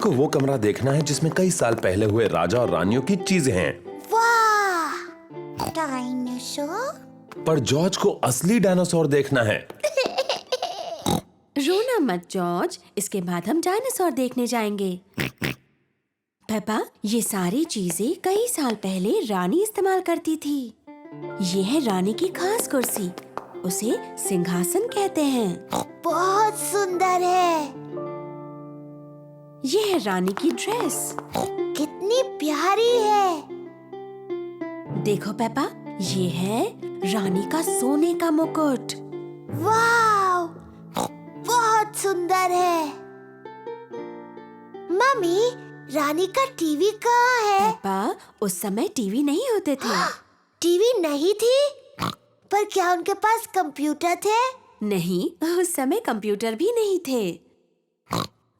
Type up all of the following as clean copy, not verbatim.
को वो कमरा देखना है जिसमें कई साल पहले हुए राजा और रानियों की चीजें हैं। वाह, डायनासोर। पर जॉर्ज को असली डायनासोर देखना है। रोना मत जॉर्ज, इसके बाद हम डायनासोर देखने जाएंगे। पेपा, ये सारी चीजें कई साल पहले रानी इस्तेमाल करती थी। ये है रानी की खास कुर्सी, उसे सिंहासन कहते हैं। बहुत सुंदर है। ये है रानी की ड्रेस, कितनी प्यारी है। देखो पेपा, ये है रानी का सोने का मुकुट। वाह, बहुत सुंदर है। मम्मी, रानी का टीवी कहाँ है? पेपा, उस समय टीवी नहीं होते थे। टीवी नहीं थी? पर क्या उनके पास कंप्यूटर थे? नहीं, उस समय कंप्यूटर भी नहीं थे।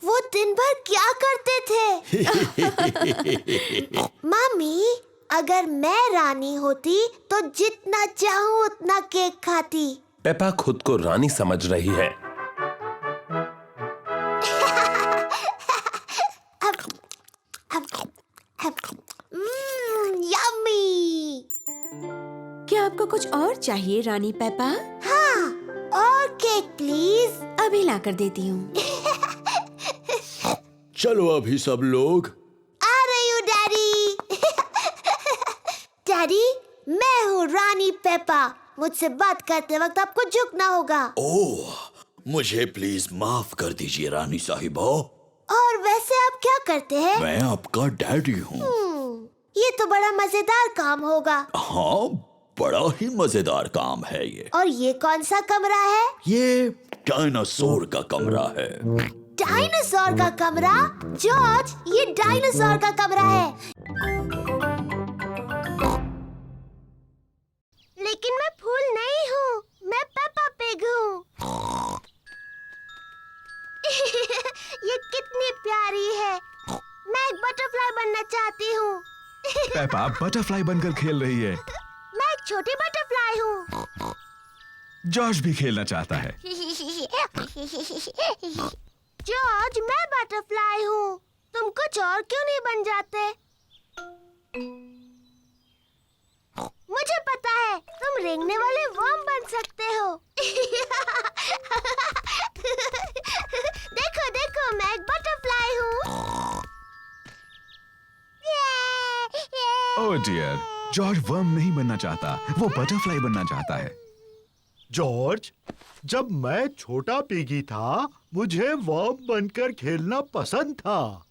वो दिन भर क्या करते थे? मम्मी, अगर मैं रानी होती तो जितना चाहूँ उतना केक खाती। पेपा खुद को रानी समझ रही है। यम्मी। क्या आपको कुछ और चाहिए रानी पेपा? हाँ, और केक प्लीज। अभी लाकर देती हूँ। चलो अभी सब लोग। आ रही हूँ डैडी। डैडी, मैं हूँ रानी पेपा। मुझसे बात करते वक्त आपको झुकना होगा। ओह, मुझे प्लीज माफ कर दीजिए रानी साहिबा। और वैसे आप क्या करते हैं? मैं आपका डैडी हूँ। ये तो बड़ा मजेदार काम होगा। हाँ, बड़ा ही मजेदार काम है ये। और ये कौन सा कमरा है? ये डायनासोर का कमरा है। डायनासोर का कमरा? जॉर्ज, ये डायनासोर का कमरा है। लेकिन मैं फूल नहीं हूँ, मैं पेपा पिग हूँ। ये कितनी प्यारी है। मैं एक बटरफ्लाई बनना चाहती हूँ। पेपा बटरफ्लाई बनकर खेल रही है। मैं एक छोटी बटरफ्लाई हूँ। जॉर्ज भी खेलना चाहता है। जॉर्ज, मैं बटरफ्लाई हूँ। तुम कुछ और क्यों नहीं बन जाते? मुझे पता है, तुम रेंगने वाले वर्म बन सकते हो। देखो देखो, मैं एक बटरफ्लाई हूँ। ओह डियर, जॉर्ज वर्म नहीं बनना चाहता, वो बटरफ्लाई बनना चाहता है। जॉर्ज, जब मैं छोटा पिगी था, मुझे वर्म बनकर खेलना पसंद था।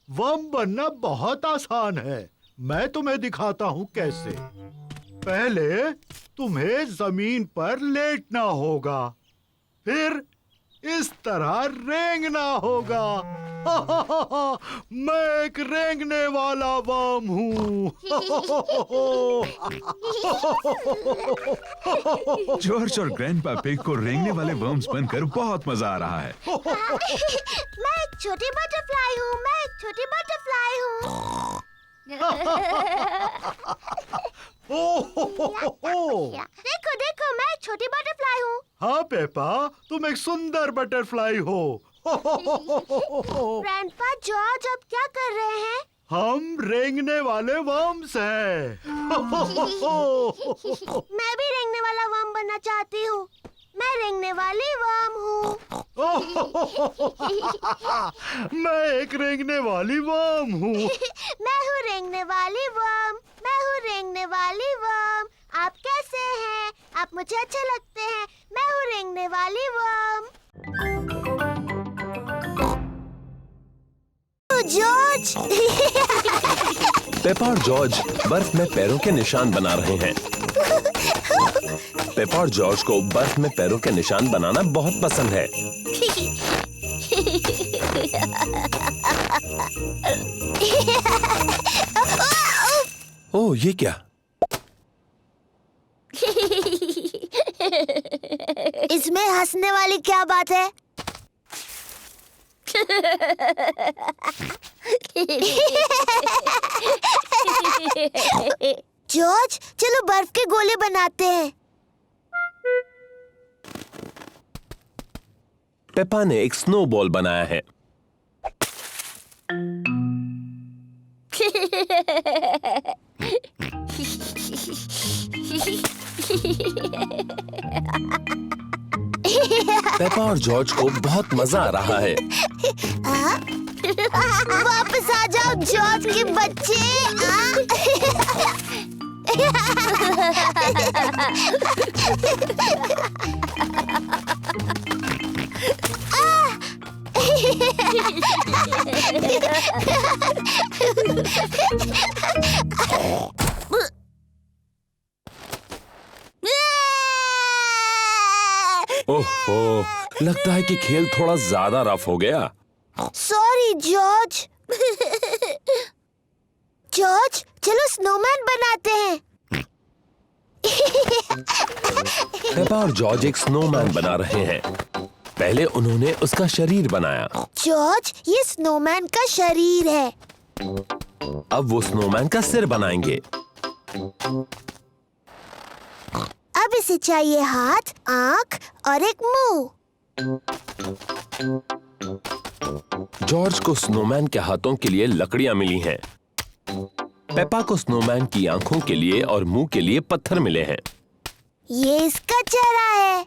वर्म बनना बहुत आसान है। मैं तुम्हें दिखाता हूँ कैसे। पहले तुम्हें जमीन पर लेटना होगा, फिर इस तरह रेंगना होगा। मैं एक रेंगने वाला वर्म हूँ। जॉर्ज और ग्रैंडपा पिग को रेंगने वाले वर्म्स बनकर बहुत मजा आ रहा है। मैं एक छोटी बटरफ्लाई हूँ। मैं एक छोटी बटरफ्लाई हूँ। देखो देखो, मैं एक छोटी बटरफ्लाई हूँ। हाँ पेपा, तुम एक सुंदर बटरफ्लाई हो। ग्रैंडपा, जॉर्ज अब क्या कर रहे हैं? हम रेंगने वाले वर्म्स हैं। मैं भी रेंगने वाला वर्म बनना चाहती हूँ। मैं रेंगने वाली वर्म हूँ। मैं एक रेंगने वाली वर्म हूँ। मैं हूँ रेंगने वाली वर्म। मैं हूँ रेंगने वाली वर्म। आप कैसे हैं? आप मुझे अच्छे लगते हैं। मैं हूँ रेंगने वाली वर्म। जॉर्ज। पेपा और जॉर्ज बर्फ में पैरों के निशान बना रहे हैं। पेपा और जॉर्ज को बर्फ में पैरों के निशान बनाना बहुत पसंद है। ओह, ये क्या? इसमें हंसने वाली क्या बात है? जॉर्ज, चलो बर्फ के गोले बनाते हैं। पेपा ने एक स्नोबॉल बनाया है। पेपा और जॉर्ज को बहुत मजा आ रहा है। वापस आ जाओ जॉर्ज के बच्चे। ओहो, लगता है कि खेल थोड़ा ज्यादा रफ हो गया। Sorry George. जॉर्ज, चलो स्नोमैन बनाते हैं। पेपा और जॉर्ज एक स्नोमैन बना रहे हैं। पहले उन्होंने उसका शरीर बनाया। जॉर्ज, ये स्नोमैन का शरीर है। अब वो स्नोमैन का सिर बनाएंगे। अब इसे चाहिए हाथ, आंख और एक मुंह। जॉर्ज को स्नोमैन के हाथों के लिए लकड़ियां मिली हैं। पेपा को स्नोमैन की आंखों के लिए और मुंह के लिए पत्थर मिले हैं। ये इसका चेहरा है।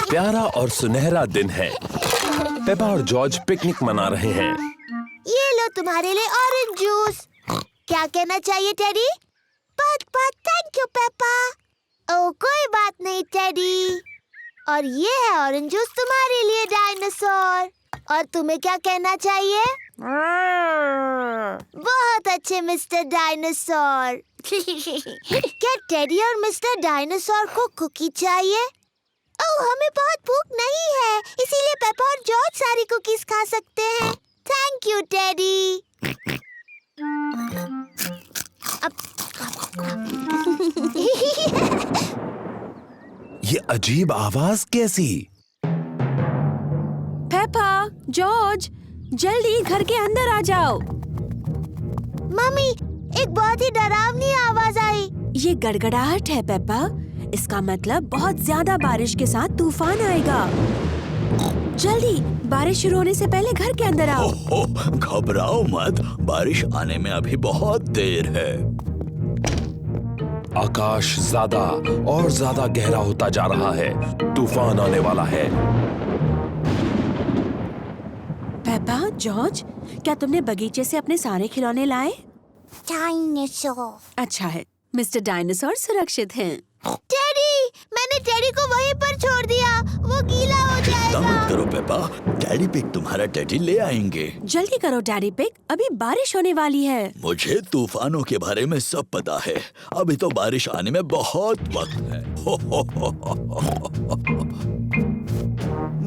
प्यारा और सुनहरा दिन है। पेपा और जॉर्ज पिकनिक मना रहे हैं। ये लो तुम्हारे लिए ऑरेंज जूस। क्या कहना चाहिए टेडी? बहुत बहुत थैंक यू पेपा। ओ कोई बात नहीं टेडी। और ये है ऑरेंज जूस तुम्हारे लिए डायनासोर। और तुम्हें क्या कहना चाहिए? बहुत अच्छे मिस्टर डायनासोर। क्या टेडी और मिस्टर डायनासोर को कुकी चाहिए? ओह, हमें बहुत भूख नहीं है, इसीलिए पेपा और जॉर्ज सारी कुकीज खा सकते हैं। Thank you teddy. ये अजीब आवाज कैसी? पेपा, जॉर्ज, जल्दी घर के अंदर आ जाओ। मम्मी, एक बहुत ही डरावनी आवाज आई। ये गड़गड़ाहट है पेपा। इसका मतलब बहुत ज्यादा बारिश के साथ तूफान आएगा। जल्दी, बारिश शुरू होने से पहले घर के अंदर आओ। ओहो, घबराओ मत, बारिश आने में अभी बहुत देर है। आकाश ज्यादा और ज्यादा गहरा होता जा रहा है। तूफान आने वाला है। पेपा, जॉर्ज, क्या तुमने बगीचे से अपने सारे खिलौने लाए? डायनासोर। अच्छा है, मिस्टर डायनासोर सुरक्षित हैं। टेडी, मैंने टेडी को वहीं पर छोड़ दिया। वो गीला हो चिंता मत जाएगा। करो पेपा, डैडी पिग तुम्हारा टेडी ले आएंगे। जल्दी करो डैडी पिग, अभी बारिश होने वाली है। मुझे तूफानों के बारे में सब पता है। अभी तो बारिश आने में बहुत वक्त है।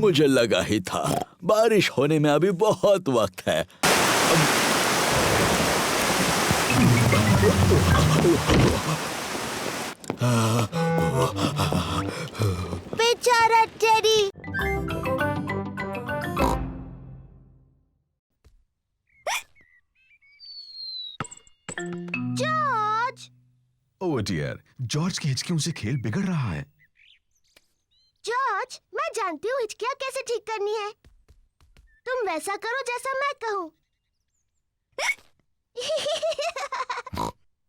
मुझे लगा ही था, बारिश होने में अभी बहुत वक्त है। बेचारा Teddy. George, oh dear, George की हिचकियों से खेल बिगड़ रहा है। जॉर्ज, मैं जानती हूँ हिचकियाँ कैसे ठीक करनी है। तुम वैसा करो जैसा मैं कहूँ।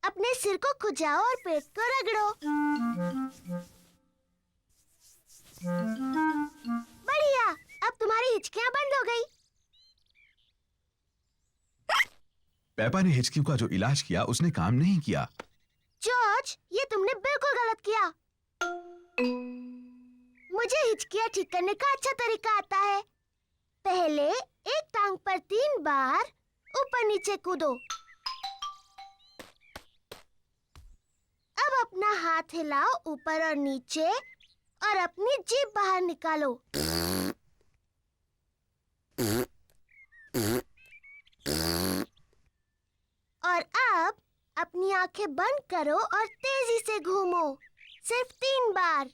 अपने सिर को खुजाओ और पेट को रगड़ो। बढ़िया, अब तुम्हारी हिचकियाँ बंद हो गई। पेपा ने हिचकियों का जो इलाज किया उसने काम नहीं किया। जॉर्ज, ये तुमने बिल्कुल गलत किया। मुझे हिचकियाँ ठीक करने का अच्छा तरीका आता है। पहले एक टांग पर 3 बार ऊपर नीचे कूदो। अब अपना हाथ हिलाओ ऊपर और नीचे और अपनी जीभ बाहर निकालो। और अब अपनी आंखें बंद करो और तेजी से घूमो, सिर्फ 3 बार।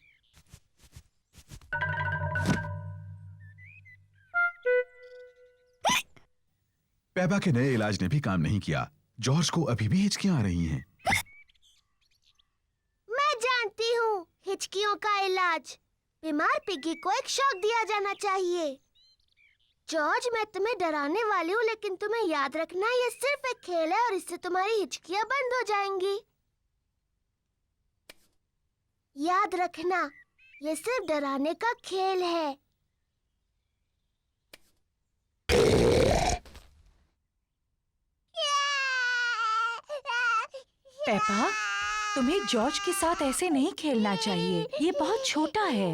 पेपा के नए इलाज ने भी काम नहीं किया। जॉर्ज को अभी भी हिचकियां आ रही हैं। मैं जानती हूँ हिचकियों का इलाज। बीमार पिगी को एक शॉक दिया जाना चाहिए। जॉर्ज, मैं तुम्हें डराने वाली हूँ, लेकिन तुम्हें याद रखना ये सिर्फ एक खेल है और इससे तुम्हारी हिचकियाँ बंद हो जाएंगी। याद रखना, ये सिर्फ डराने का खेल है। पेपा, तुम्हें जॉर्ज के साथ ऐसे नहीं खेलना चाहिए। ये बहुत छोटा है।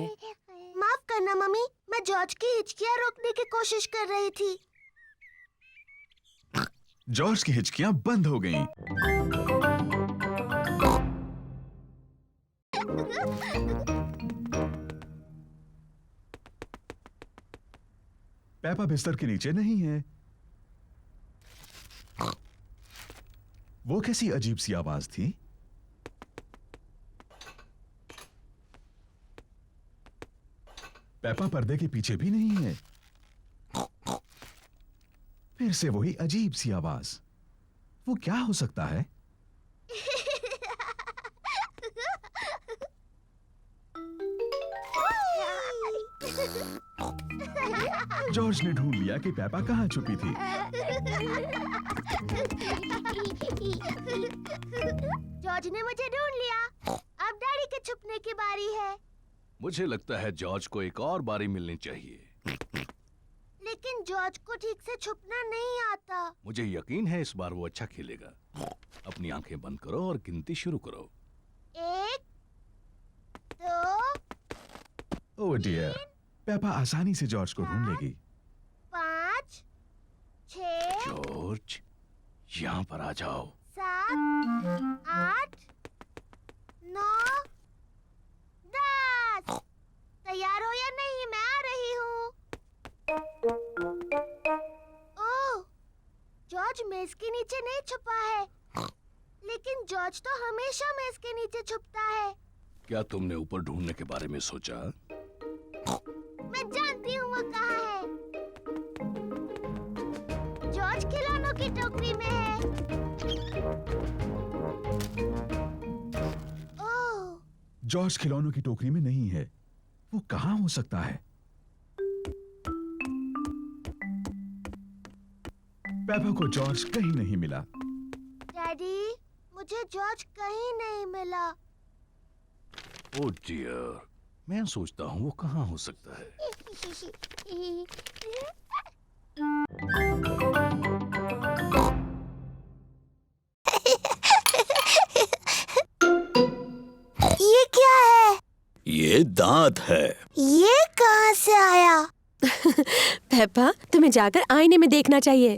माफ करना मम्मी, मैं जॉर्ज की हिचकियाँ रोकने की कोशिश कर रही थी। जॉर्ज की हिचकियां बंद हो गईं। पेपा बिस्तर के नीचे नहीं है। वो कैसी अजीब सी आवाज थी? पेपा पर्दे के पीछे भी नहीं है। फिर से वही अजीब सी आवाज। वो क्या हो सकता है? जॉर्ज ने ढूंढ लिया कि पेपा कहाँ छुपी थी। जॉर्ज ने मुझे ढूंढ लिया। अब डैडी के छुपने की बारी है। मुझे लगता है जॉर्ज को एक और बारी मिलनी चाहिए। लेकिन जॉर्ज को ठीक से छुपना नहीं आता। मुझे यकीन है इस बार वो अच्छा खेलेगा। अपनी आंखें बंद करो और गिनती शुरू करो। 1, 2, ओह डियर, पेपा आसानी से जॉर्ज को ढूंढ लेगी। 5, 6, जॉर्ज, यहाँ पर आ जाओ। 7, 8, 9, 10। तैयार हो या नहीं? मैं आ रही हूँ। ओह, जॉर्ज मेज के नीचे नहीं छुपा है। लेकिन जॉर्ज तो हमेशा मेज के नीचे छुपता है। क्या तुमने ऊपर ढूंढने के बारे में सोचा? मैं जानती हूँ वो कहाँ है। जॉर्ज खिलौनों की टोकरी में है। ओह, जॉर्ज खिलौनों की टोकरी में नहीं है। वो कहाँ हो सकता है? पेपा को जॉर्ज कहीं नहीं मिला। डैडी, मुझे जॉर्ज कहीं नहीं मिला। ओह डियर, मैं सोचता हूँ वो कहाँ हो सकता है। ये क्या है? ये दांत है। ये कहाँ से आया? पेपा, तुम्हें जाकर आईने में देखना चाहिए।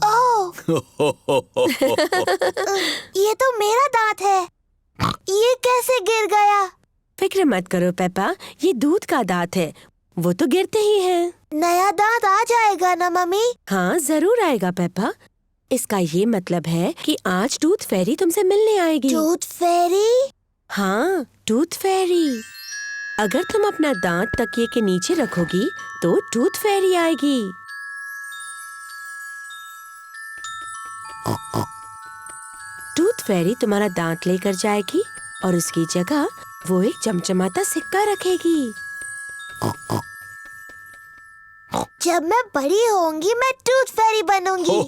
ओह, ये तो मेरा दांत है। ये कैसे गिर गया? फिक्र मत करो पेपा, ये दूध का दांत है। वो तो गिरते ही हैं। नया दांत आ जाएगा ना मम्मी? हाँ, जरूर आएगा पेपा। इसका ये मतलब है कि आज टूथ फेरी तुमसे मिलने आएगी। टूथ फेरी? हाँ, टूथ फेरी। अगर तुम अपना दांत तकिए के नीचे रखोगी तो टूथ फेरी आएगी। टूथ फेरी तुम्हारा दांत लेकर जाएगी और उसकी जगह वो एक चमचमाता सिक्का रखेगी। जब मैं बड़ी होंगी मैं टूथ फेरी बनूंगी।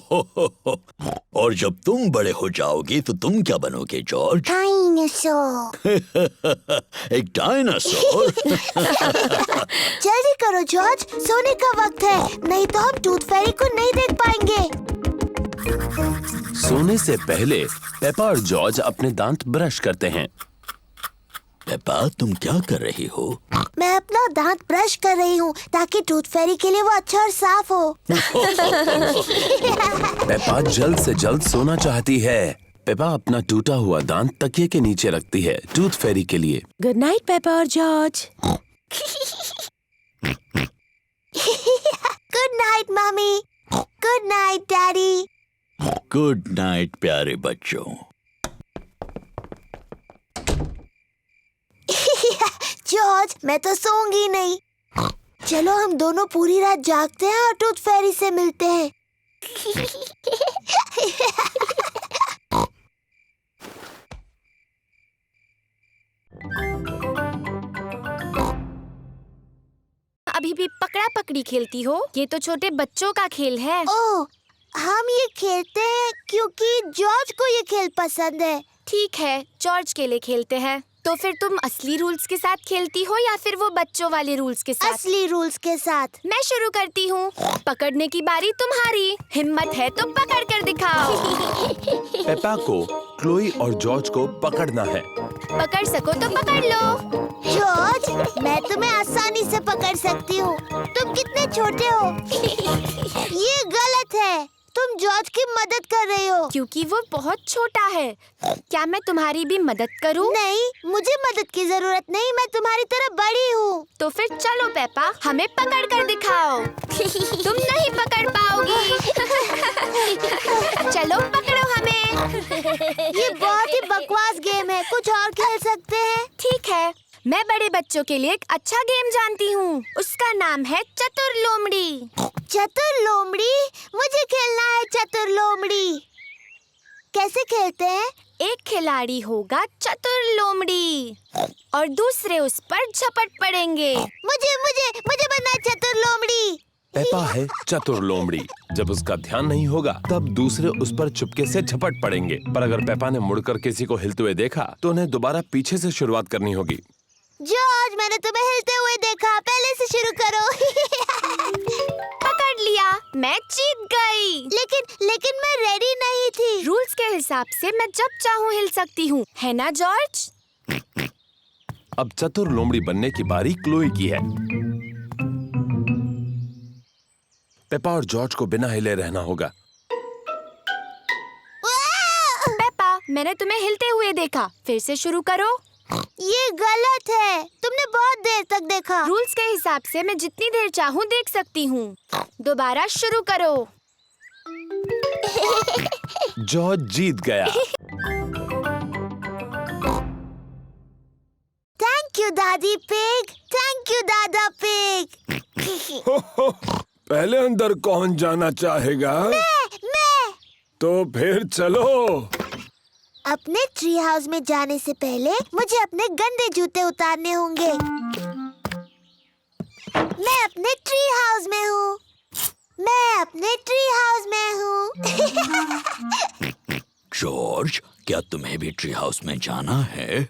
और जब तुम बड़े हो जाओगी तो तुम क्या बनोगे जॉर्ज? डायनासोर। एक डायनासोर? जल्दी करो जॉर्ज, सोने का वक्त है, नहीं तो हम टूथ फेरी को नहीं देख पाएंगे। सोने से पहले पेपा और जॉर्ज अपने दांत ब्रश करते हैं। पेपा, तुम क्या कर रही हो? मैं अपना दांत ब्रश कर रही हूँ ताकि टूथ फेरी के लिए वो अच्छा और साफ हो। पेपा जल्द से जल्द सोना चाहती है। पेपा अपना टूटा हुआ दांत तकिए के नीचे रखती है टूथ फेरी के लिए। गुड नाइट पेपा और George. Good night mummy. Good night daddy. Good night प्यारे बच्चों। जॉर्ज, मैं तो सोऊंगी नहीं। चलो हम दोनों पूरी रात जागते हैं और टूथ फेरी से मिलते हैं। अभी भी पकड़ा पकड़ी खेलती हो? ये तो छोटे बच्चों का खेल है। ओह, हम ये खेलते हैं क्योंकि जॉर्ज को ये खेल पसंद है। ठीक है, जॉर्ज के लिए खेलते हैं। तो फिर तुम असली रूल्स के साथ खेलती हो या फिर वो बच्चों वाले रूल्स के साथ? असली रूल्स के साथ। मैं शुरू करती हूँ। पकड़ने की बारी तुम्हारी। हिम्मत है तो पकड़ कर दिखाओ। पेपा को क्लोई और जॉर्ज को पकड़ना है। पकड़ सको तो पकड़ लो। जॉर्ज, मैं तुम्हें आसानी से पकड़ सकती हूँ। तुम कितने छोटे हो। ये गलत है। तुम जॉर्ज की मदद कर रही हो। क्योंकि वो बहुत छोटा है। क्या मैं तुम्हारी भी मदद करूं? नहीं, मुझे मदद की जरूरत नहीं। मैं तुम्हारी तरह बड़ी हूँ। तो फिर चलो पेपा, हमें पकड़ कर दिखाओ। तुम नहीं पकड़ पाओगी। चलो पकड़ो हमें। ये बहुत ही बकवास गेम है। कुछ और खेल सकते हैं? ठीक है, मैं बड़े बच्चों के लिए एक अच्छा गेम जानती हूँ। उसका नाम है चतुर लोमड़ी। चतुर लोमड़ी? मुझे खेलना है चतुर लोमड़ी। कैसे खेलते हैं? एक खिलाड़ी होगा चतुर लोमड़ी और दूसरे उस पर झपट पड़ेंगे। मुझे मुझे मुझे बनना है चतुर लोमड़ी। पेपा है चतुर लोमड़ी। जब उसका ध्यान नहीं होगा तब दूसरे उस पर चुपके से झपट पड़ेंगे। पर अगर पेपा ने मुड़कर किसी को हिलते हुए देखा तो उन्हें दोबारा पीछे से शुरुआत करनी होगी। जॉर्ज, मैंने तुम्हें हिलते हुए देखा। पहले से शुरू करो। पकड़ लिया, मैं जीत गई। लेकिन मैं रेडी नहीं थी। रूल्स के हिसाब से मैं जब चाहूँ हिल सकती हूँ, है ना जॉर्ज? अब चतुर लोमड़ी बनने की बारी क्लोई की है। पेपा और जॉर्ज को बिना हिले रहना होगा। पेपा, मैंने तुम्हें हिलते हुए देखा। फिर से शुरू करो। ये गलत है। तुमने बहुत देर तक देखा। रूल्स के हिसाब से मैं जितनी देर चाहूँ देख सकती हूँ। दोबारा शुरू करो। जॉर्ज जीत गया। थैंक यू दादी पिग। थैंक यू दादा पिग। पहले अंदर कौन जाना चाहेगा? मैं। तो फिर चलो। अपने ट्री हाउस में जाने से पहले मुझे अपने गंदे जूते उतारने होंगे। मैं अपने ट्री हाउस में हूँ। मैं अपने ट्री हाउस में हूँ। जॉर्ज, क्या तुम्हें भी ट्री हाउस में जाना है?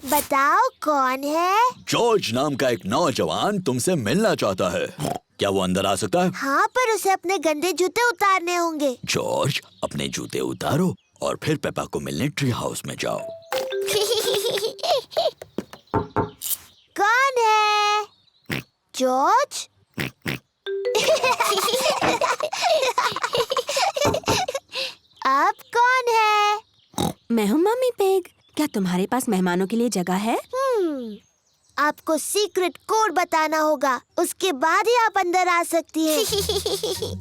बताओ कौन है? जॉर्ज नाम का एक नौजवान तुमसे मिलना चाहता है। क्या वो अंदर आ सकता है? हाँ, पर उसे अपने गंदे जूते उतारने होंगे। जॉर्ज, अपने जूते उतारो और फिर पेपा को मिलने ट्री हाउस में जाओ। कौन है? जॉर्ज? अब कौन है? मैं हूँ मम्मी पिग। क्या तुम्हारे पास मेहमानों के लिए जगह है? आपको सीक्रेट कोड बताना होगा, उसके बाद ही आप अंदर आ सकती हैं।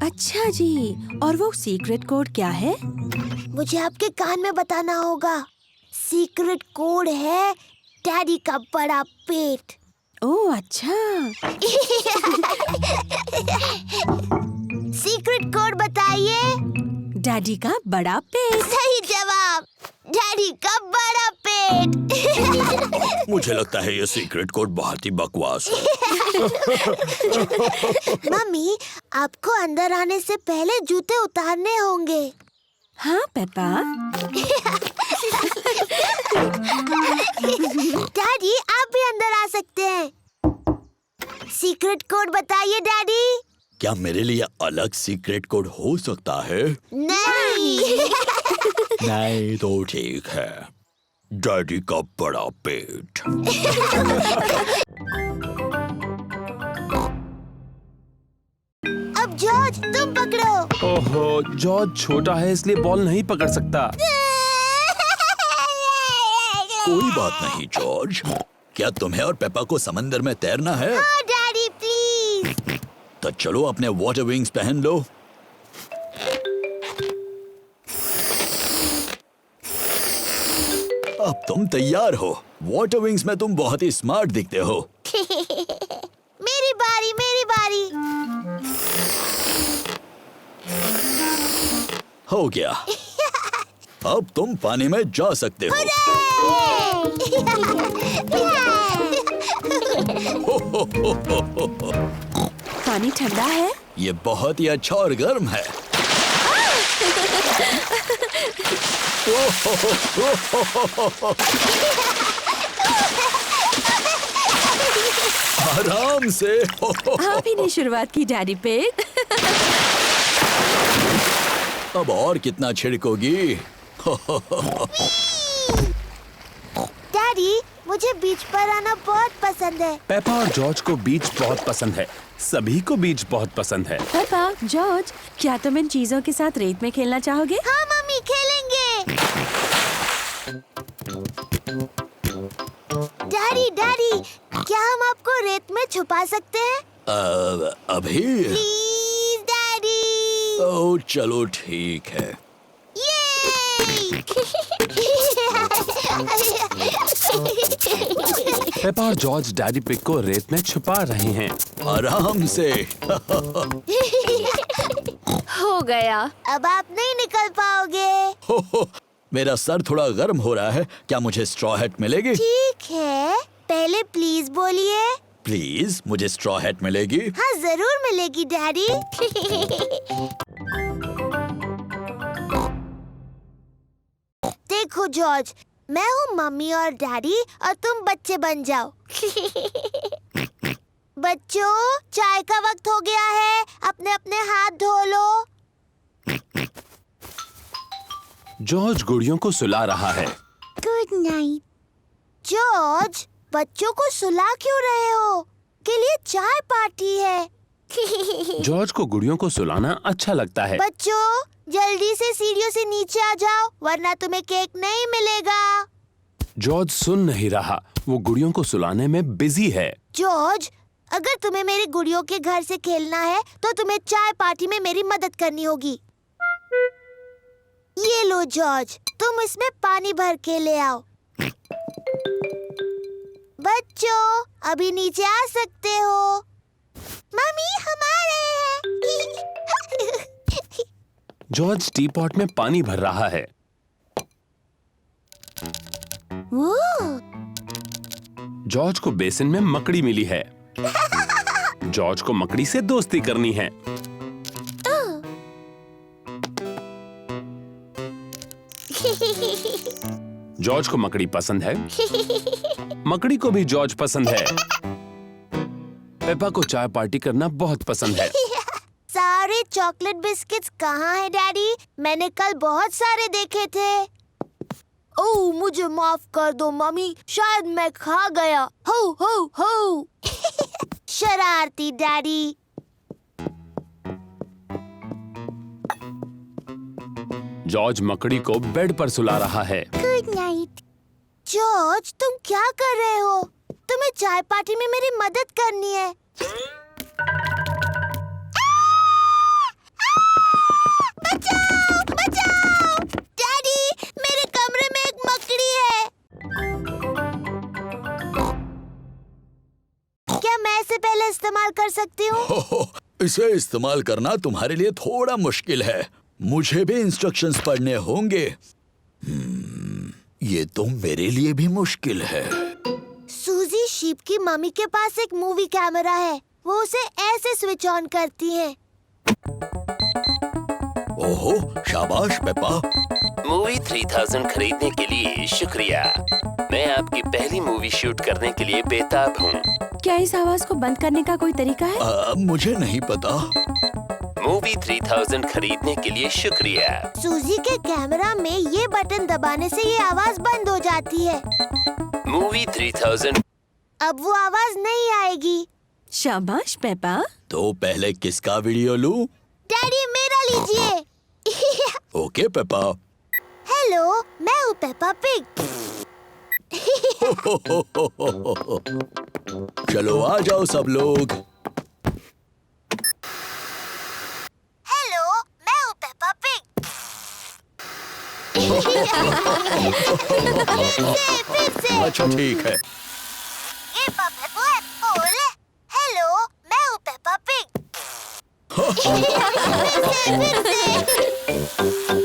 अच्छा जी, और वो सीक्रेट कोड क्या है? मुझे आपके कान में बताना होगा। सीक्रेट कोड है डैडी का बड़ा पेट। ओह अच्छा। सीक्रेट कोड बताइए। डैडी का बड़ा पेट। सही जवाब, डैडी का बड़ा पेट। मुझे लगता है ये सीक्रेट कोड बहुत ही बकवास है। मम्मी, आपको अंदर आने से पहले जूते उतारने होंगे। हाँ पेपा। डैडी, आप भी अंदर आ सकते हैं। सीक्रेट कोड बताइए डैडी। क्या मेरे लिए अलग सीक्रेट कोड हो सकता है? नहीं। नहीं तो ठीक है। डैडी का बड़ा पेट। अब जॉर्ज, तुम पकड़ो। ओहो, जॉर्ज छोटा है इसलिए बॉल नहीं पकड़ सकता। कोई बात नहीं जॉर्ज। क्या तुम्हें और पेपा को समंदर में तैरना है? हाँ डैडी, प्लीज। तो चलो अपने वाटर विंग्स पहन लो। अब तुम तैयार हो। वाटर विंग्स में तुम बहुत ही स्मार्ट दिखते हो। मेरी बारी, मेरी बारी। हो गया। अब तुम पानी में जा सकते हो। पानी ठंडा है? ये बहुत ही अच्छा और गर्म है। आराम से। आप ही ने शुरुआत की डैडी पिग। अब और कितना छिड़कोगी? डैडी, मुझे बीच पर आना बहुत पसंद है। पेपा और जॉर्ज को बीच बहुत पसंद है। सभी को बीच बहुत पसंद है। पेपा, जॉर्ज, क्या तुम इन चीजों के साथ रेत में खेलना चाहोगे? हाँ मम्मी, खेलेंगे। डैडी, डैडी, क्या हम आपको रेत में छुपा सकते हैं? अभी? Please daddy. ओह, चलो ठीक है। पेपा और जॉर्ज डैडी पिग को रेत में छुपा रहे हैं। आराम से। हो गया। अब आप नहीं निकल पाओगे। हो, मेरा सर थोड़ा गर्म हो रहा है। क्या मुझे स्ट्रॉ हैट मिलेगी? ठीक है, पहले प्लीज बोलिए। प्लीज, मुझे स्ट्रॉ हैट मिलेगी? हाँ, जरूर मिलेगी डैडी। देखो जॉर्ज, मैं हूँ मम्मी और डैडी और तुम बच्चे बन जाओ। बच्चों, चाय का वक्त हो गया है, अपने अपने हाथ धो लो। जॉर्ज गुड़ियों को सुला रहा है। Good night. जॉर्ज, बच्चों को सुला क्यों रहे हो? के लिए चाय पार्टी है। जॉर्ज को गुड़ियों को सुलाना अच्छा लगता है। बच्चों, जल्दी से सीढ़ियों से नीचे आ जाओ, वरना तुम्हें केक नहीं मिलेगा। जॉर्ज सुन नहीं रहा, वो गुड़ियों को सुलाने में बिजी है। जॉर्ज, अगर तुम्हें मेरी गुड़ियों के घर से खेलना है तो तुम्हें चाय पार्टी में मेरी मदद करनी होगी। ये लो जॉर्ज, तुम इसमें पानी भर के ले आओ। बच्चों, अभी नीचे आ सकते हो। मम्मी, हम आ रहे हैं। जॉर्ज टी पॉट में पानी भर रहा है। वो जॉर्ज को बेसिन में मकड़ी मिली है। जॉर्ज को मकड़ी से दोस्ती करनी है। जॉर्ज को मकड़ी पसंद है। मकड़ी को भी जॉर्ज पसंद है। पेपा को चाय पार्टी करना बहुत पसंद है। सारे चॉकलेट बिस्किट्स कहाँ हैं डैडी? मैंने कल बहुत सारे देखे थे। ओह, मुझे माफ कर दो मम्मी, शायद मैं खा गया। हो हो हो। शरारती डैडी। जॉर्ज मकड़ी को बेड पर सुला रहा है। Good night. जॉर्ज, तुम क्या कर रहे हो? तुम्हें चाय पार्टी में मेरी मदद करनी है। बचाओ, बचाओ! डैडी, मेरे कमरे में एक मकड़ी है। क्या मैं इसे पहले इस्तेमाल कर सकती हूँ? इसे इस्तेमाल करना तुम्हारे लिए थोड़ा मुश्किल है। मुझे भी इंस्ट्रक्शंस पढ़ने होंगे। ये तो मेरे लिए भी मुश्किल है। सूजी शीप की मम्मी के पास एक मूवी कैमरा है। वो उसे ऐसे स्विच ऑन करती है। ओहो, शाबाश पेपा। मूवी 3000 खरीदने के लिए शुक्रिया। मैं आपकी पहली मूवी शूट करने के लिए बेताब हूँ। क्या इस आवाज को बंद करने का कोई तरीका है? मुझे नहीं पता। मूवी 3000 खरीदने के लिए शुक्रिया। सूजी के कैमरा में ये बटन दबाने से ये आवाज बंद हो जाती है। मूवी 3000। अब वो आवाज नहीं आएगी। शाबाश पेपा। तो पहले किसका वीडियो लूं? डैडी, मेरा लीजिए। Okay Peppa. हेलो, मैं हूँ पेपा पिग। चलो आ जाओ सब लोग। हेलो, मैं हूँ पेपा पिग। फिर से। अच्छा ठीक है। ये पापा को है, बोले। हेलो, मैं हूँ पेपा पिग। फिर से।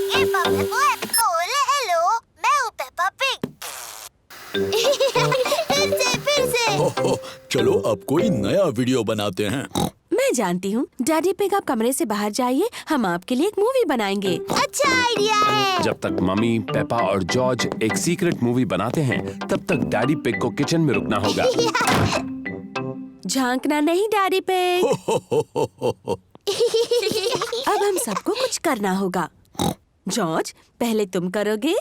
ये पापा को है, बोले। हेलो, मैं हूँ पेपा पिग। फिर से। चलो अब कोई नया वीडियो बनाते हैं। मैं जानती हूँ। डैडी पिग, आप कमरे से बाहर जाइए, हम आपके लिए एक मूवी बनाएंगे। अच्छा आइडिया है। जब तक मम्मी, पेपा और जॉर्ज एक सीक्रेट मूवी बनाते हैं, तब तक डैडी पिग को किचन में रुकना होगा। झांकना नहीं डैडी पिग। अब हम सबको कुछ करना होगा। जॉर्ज, पहले तुम करोगे।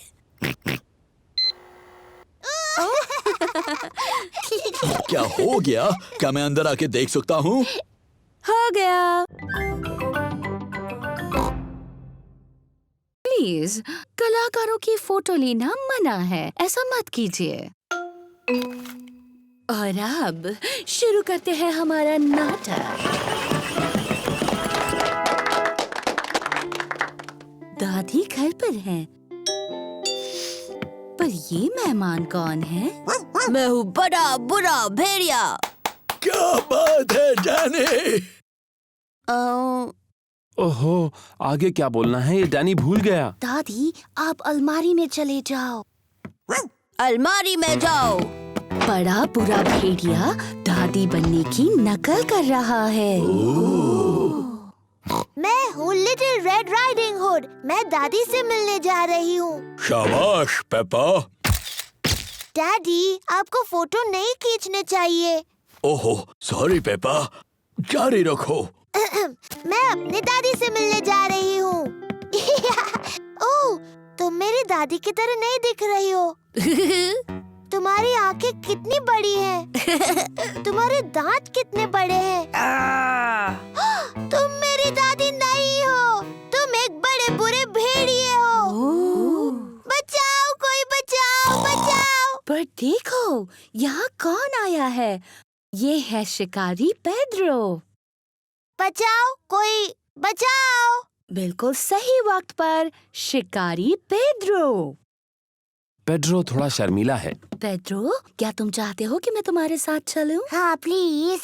क्या हो गया? क्या मैं अंदर आके देख सकता हूँ? हो गया। प्लीज, कलाकारों की फोटो लेना मना है, ऐसा मत कीजिए। और अब शुरू करते हैं हमारा नाटक। दादी घर पर हैं, पर ये मेहमान कौन है? मैं हूँ बड़ा बुरा भेड़िया। क्या बात है डैनी? ओहो, आगे क्या बोलना है ये डैनी भूल गया। दादी, आप अलमारी में चले जाओ। अलमारी में जाओ। बड़ा बुरा भेड़िया दादी बनने की नकल कर रहा है। मैं हूँ लिटिल रेड राइडिंग हुड। मैं दादी से मिलने जा रही हूँ। शाबाश पेपा। डैडी, आपको फोटो नहीं खींचने चाहिए। ओहो, सॉरी पेपा, जारी रखो। मैं अपनी दादी से मिलने जा रही हूँ। ओह, तुम मेरी दादी की तरह नहीं दिख रही हो। तुम्हारी आंखें कितनी बड़ी हैं। तुम्हारे दांत कितने बड़े हैं। तुम मेरी दादी नहीं हो, तुम एक बड़े बुरे भेड़िए हो। बचाओ, कोई बचाओ, बचाओ। पर देखो, यहाँ कौन आया है? ये है शिकारी पेड्रो। बचाओ, कोई बचाओ। बिल्कुल सही वक्त पर शिकारी पेड्रो। पेड्रो थोड़ा शर्मीला है। पेड्रो, क्या तुम चाहते हो कि मैं तुम्हारे साथ चलूं? हाँ प्लीज।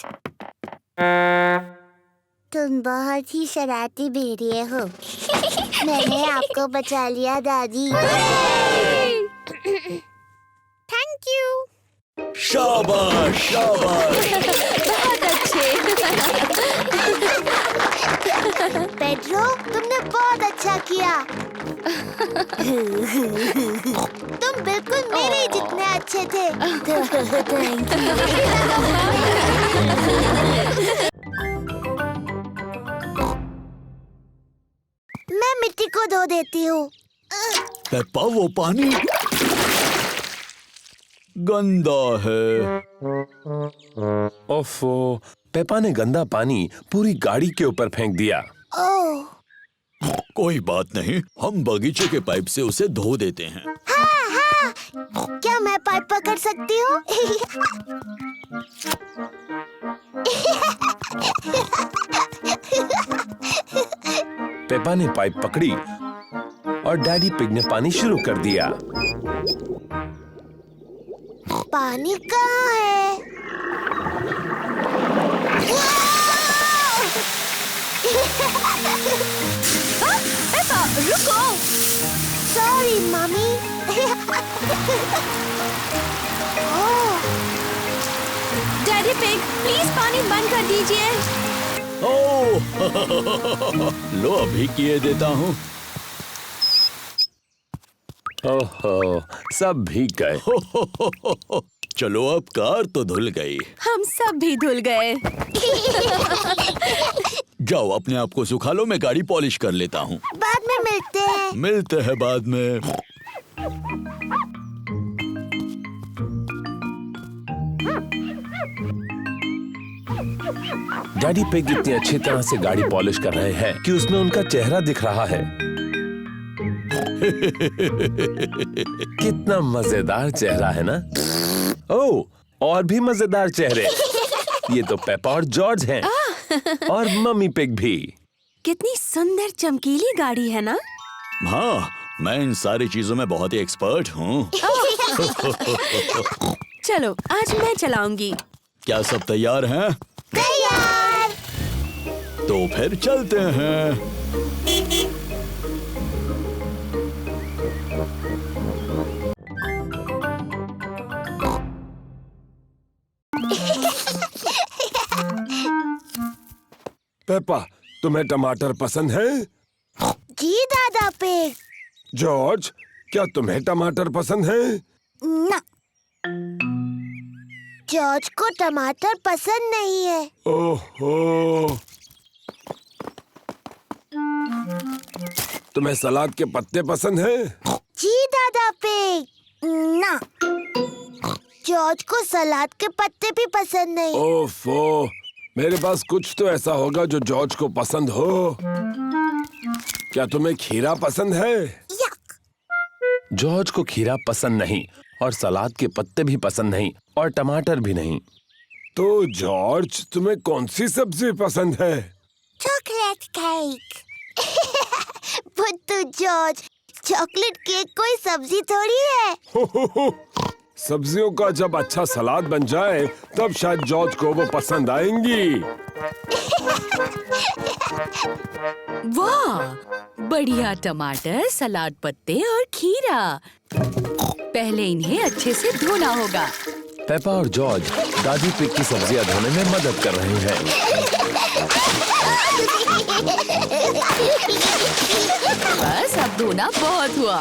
तुम बहुत ही शरारती भेड़िए हो। मैंने आपको बचा लिया दादी। Thank you. शाबाश शाबाश। बहुत अच्छे। पेड्रो, तुमने बहुत अच्छा किया। तुम बिल्कुल मेरे ही जितने अच्छे थे। थैंक मैं मिट्टी को धो देती हूँ। पेपा, वो पानी गंदा है। ओफो, पेपा ने गंदा पानी पूरी गाड़ी के ऊपर फेंक दिया। ओह, कोई बात नहीं, हम बगीचे के पाइप से उसे धो देते हैं। हाँ हाँ, क्या मैं पाइप पकड़ सकती हूँ? पेपा ने पाइप पकड़ी और डैडी पिग ने पानी शुरू कर दिया। पानी कहाँ है? पेपा, रुको। Sorry mummy. Daddy pig, please पानी बंद कर दीजिए। ओह, लो अभी किए देता हूँ। ओहो, सब भीग गए। चलो अब कार तो धुल गई। हम सब भी धुल गए। जाओ अपने आप को सुखा लो, मैं गाड़ी पॉलिश कर लेता हूँ। बाद में मिलते हैं। मिलते हैं बाद में। डैडी पिग इतनी अच्छी तरह से गाड़ी पॉलिश कर रहे हैं कि उसमें उनका चेहरा दिख रहा है। कितना मजेदार चेहरा है ना? ओह, और भी मजेदार चेहरे। ये तो पेपा और जॉर्ज हैं। और मम्मी पिग भी। कितनी सुंदर चमकीली गाड़ी है ना? हाँ, मैं इन सारी चीजों में बहुत ही एक्सपर्ट हूँ। चलो, आज मैं चलाऊंगी। क्या सब तैयार हैं? तैयार। तो फिर चलते हैं। पेपा, तुम्हें टमाटर पसंद है? जी दादा पिग। जॉर्ज, क्या तुम्हें टमाटर पसंद है? ना, जॉर्ज को टमाटर पसंद नहीं है। ओहो, तुम्हें सलाद के पत्ते पसंद हैं? जी दादा पिग। ना, जॉर्ज को सलाद के पत्ते भी पसंद नहीं। ओफो, मेरे पास कुछ तो ऐसा होगा जो जॉर्ज को पसंद हो। क्या तुम्हें खीरा पसंद है? यक। जॉर्ज को खीरा पसंद नहीं और सलाद के पत्ते भी पसंद नहीं और टमाटर भी नहीं। तो जॉर्ज, तुम्हें कौन सी सब्जी पसंद है? Chocolate cake. बुद्धू जॉर्ज, चॉकलेट केक कोई सब्जी थोड़ी है। सब्जियों का जब अच्छा सलाद बन जाए तब शायद जॉर्ज को वो पसंद आएंगी। वाह, बढ़िया टमाटर, सलाद पत्ते और खीरा। पहले इन्हें अच्छे से धोना होगा। पेपा और जॉर्ज दादी पिग की सब्जियां धोने में मदद कर रहे हैं। बस अब धोना बहुत हुआ।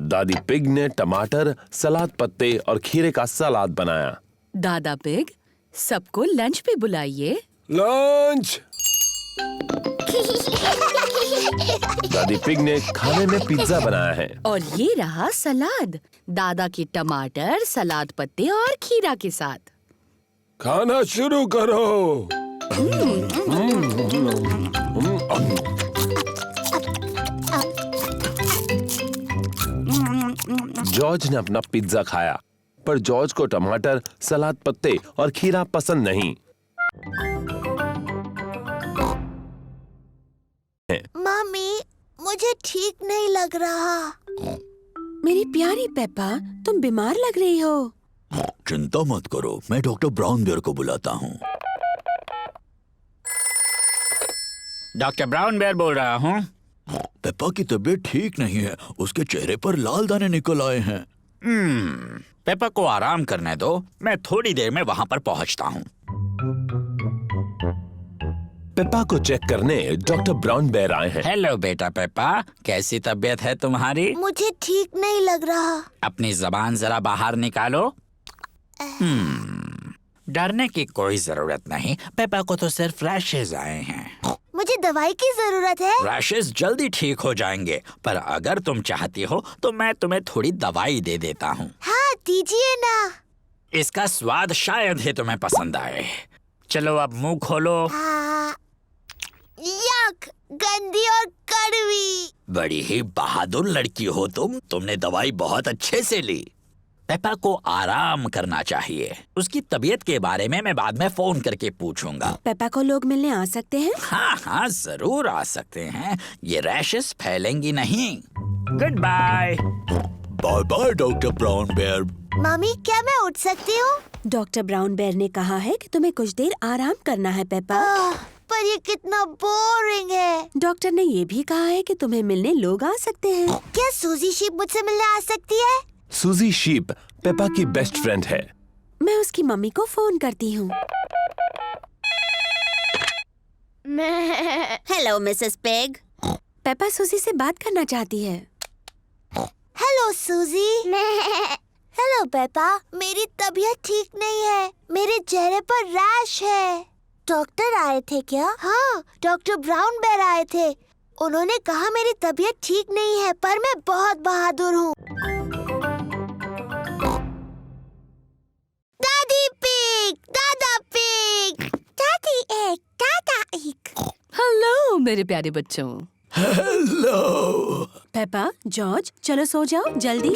दादी पिग ने टमाटर, सलाद पत्ते और खीरे का सलाद बनाया। दादा पिग, सबको लंच पे बुलाइए। लंच। दादी पिग ने खाने में पिज्जा बनाया है। और ये रहा सलाद, दादा के टमाटर, सलाद पत्ते और खीरा के साथ। खाना शुरू करो। जॉर्ज ने अपना पिज्जा खाया, पर जॉर्ज को टमाटर, सलाद पत्ते और खीरा पसंद नहीं। मम्मी, मुझे ठीक नहीं लग रहा। मेरी प्यारी पेपा, तुम बीमार लग रही हो। चिंता मत करो, मैं डॉक्टर ब्राउन बेयर को बुलाता हूँ। डॉक्टर ब्राउन बेयर बोल रहा हूँ। पेप्पा की तबीयत ठीक नहीं है, उसके चेहरे पर लाल दाने निकल आए हैं। पेप्पा को आराम करने दो, मैं थोड़ी देर में वहाँ पर पहुँचता हूँ। पेप्पा को चेक करने डॉक्टर ब्राउन बेयर आए हैं। हेलो बेटा पेप्पा, कैसी तबीयत है तुम्हारी? मुझे ठीक नहीं लग रहा। अपनी जबान जरा बाहर निकालो। डरने की कोई जरूरत नहीं, पेप्पा को तो सिर्फ रैशेज आए हैं। मुझे दवाई की जरूरत है। रैशेज जल्दी ठीक हो जाएंगे, पर अगर तुम चाहती हो तो मैं तुम्हें थोड़ी दवाई दे देता हूँ। हाँ, दीजिए ना। इसका स्वाद शायद ही तुम्हें पसंद आए। चलो अब मुंह खोलो। यक, गंदी और कड़वी। बड़ी ही बहादुर लड़की हो तुमने दवाई बहुत अच्छे से ली। पेप्पा को आराम करना चाहिए। उसकी तबीयत के बारे में मैं बाद में फोन करके पूछूंगा। पेप्पा को लोग मिलने आ सकते हैं? हाँ हाँ, जरूर आ सकते हैं। ये रैशेस फैलेंगी नहीं। Good bye. Bye bye doctor Brown Bear. Mummy, क्या मैं उठ सकती हूँ? डॉक्टर ब्राउन बेयर ने कहा है कि तुम्हें कुछ देर आराम करना है पेप्पा। पर ये कितना बोरिंग है। डॉक्टर ने ये भी कहा है कि तुम्हें मिलने लोग आ सकते हैं। क्या सूजी शीप मुझसे मिलने आ सकती है? सूजी शीप पेप्पा की बेस्ट फ्रेंड है। मैं उसकी मम्मी को फोन करती हूँ। Hello Mrs pig. पेप्पा सूजी से बात करना चाहती है। हेलो सूजी। हेलो पेप्पा, मेरी तबीयत ठीक नहीं है। मेरे चेहरे पर रैश है। डॉक्टर आए थे क्या? हाँ, डॉक्टर ब्राउन बेयर आए थे। उन्होंने कहा मेरी तबीयत ठीक नहीं है, पर मैं बहुत बहादुर हूँ। दादी पिग, दादा पिग, दादी एक, दादा एक। हेलो मेरे प्यारे बच्चों। हेलो पेप्पा, जॉर्ज, चलो सो जाओ जल्दी।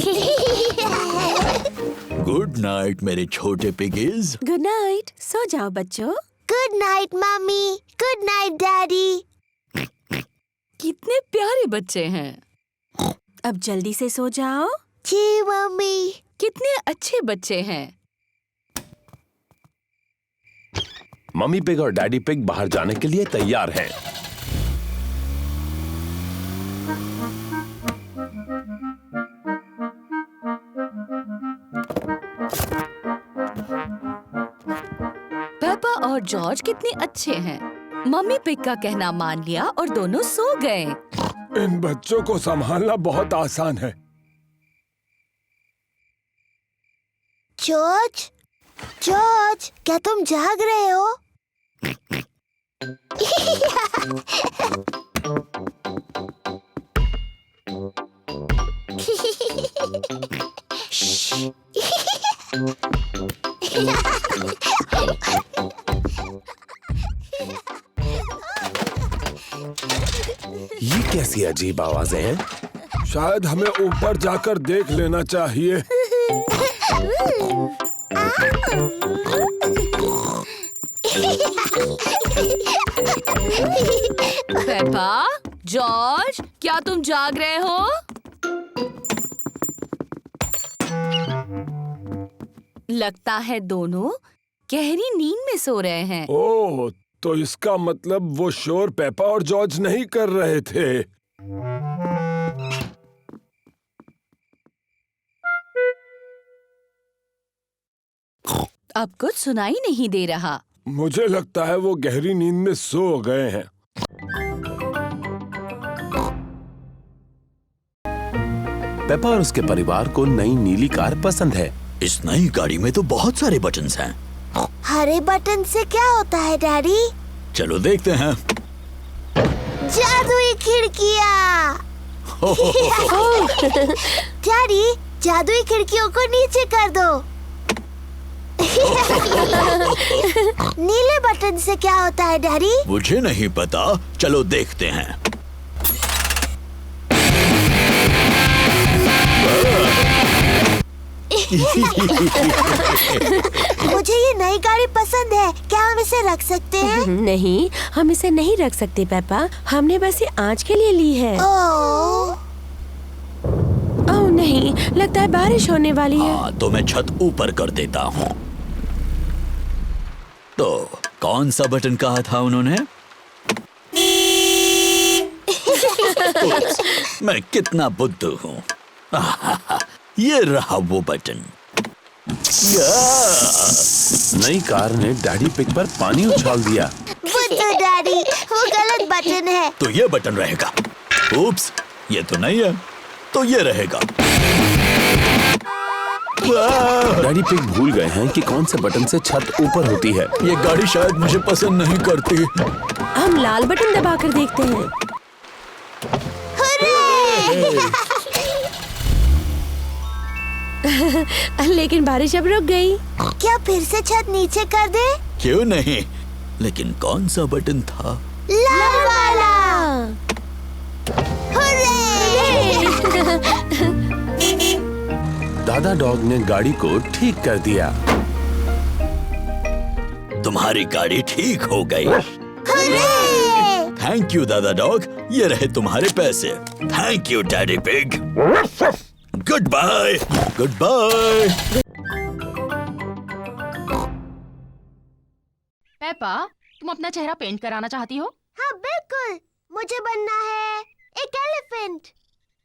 गुड नाइट मेरे छोटे पिगीज। गुड नाइट, सो जाओ बच्चों। Good night mummy. Good night daddy. कितने प्यारे बच्चे हैं। अब जल्दी से सो जाओ। जी मम्मी। कितने अच्छे बच्चे हैं। मम्मी पिग और डैडी पिग बाहर जाने के लिए तैयार हैं। और जॉर्ज कितने अच्छे हैं। मम्मी पिग का कहना मान लिया और दोनों सो गए। इन बच्चों को संभालना बहुत आसान है। जॉर्ज, जॉर्ज, क्या तुम जाग रहे हो? ये कैसी अजीब आवाजें हैं? शायद हमें ऊपर जाकर देख लेना चाहिए। पेपा, जॉर्ज, क्या तुम जाग रहे हो? लगता है दोनों गहरी नींद में सो रहे हैं। ओह, तो इसका मतलब वो शोर पेपा और जॉर्ज नहीं कर रहे थे। अब कुछ सुनाई नहीं दे रहा। मुझे लगता है वो गहरी नींद में सो गए हैं। पेपा और उसके परिवार को नई नीली कार पसंद है। इस नई गाड़ी में तो बहुत सारे बटन्स हैं। हरे बटन से क्या होता है डैडी? चलो देखते हैं। जादुई खिड़कियाँ। डैडी, जादुई खिड़कियों को नीचे कर दो। नीले बटन से क्या होता है डैडी? मुझे नहीं पता, चलो देखते हैं। मुझे ये नई गाड़ी पसंद है, क्या हम इसे रख सकते हैं? नहीं, हम इसे नहीं रख सकते पेपा, हमने बस ये आज के लिए ली है। ओह नहीं, लगता है बारिश होने वाली है। हाँ, तो मैं छत ऊपर कर देता हूँ। तो कौन सा बटन कहा था उन्होंने? मैं कितना बुद्धू हूँ। ये रहा वो बटन। नई कार ने डैडी पिग पर पानी उछाल दिया। बुद्धू डैडी, वो गलत बटन है। तो ये बटन रहेगा। उप्स, ये तो नहीं है, तो ये रहेगा। डैडी पिग भूल गए हैं कि कौन से बटन से छत ऊपर होती है। ये गाड़ी शायद मुझे पसंद नहीं करती। हम लाल बटन दबाकर देखते हैं। लेकिन बारिश अब रुक गई। क्या फिर से छत नीचे कर दे? क्यों नहीं, लेकिन कौन सा बटन था? लाल वाला। दादा डॉग ने गाड़ी को ठीक कर दिया। तुम्हारी गाड़ी ठीक हो गई। थैंक यू दादा डॉग, ये रहे तुम्हारे पैसे। Thank you Daddy Pig. Good bye. Good bye. Peppa, तुम अपना चेहरा पेंट कराना चाहती हो? हाँ बिल्कुल, मुझे बनना है एक एलिफेंट।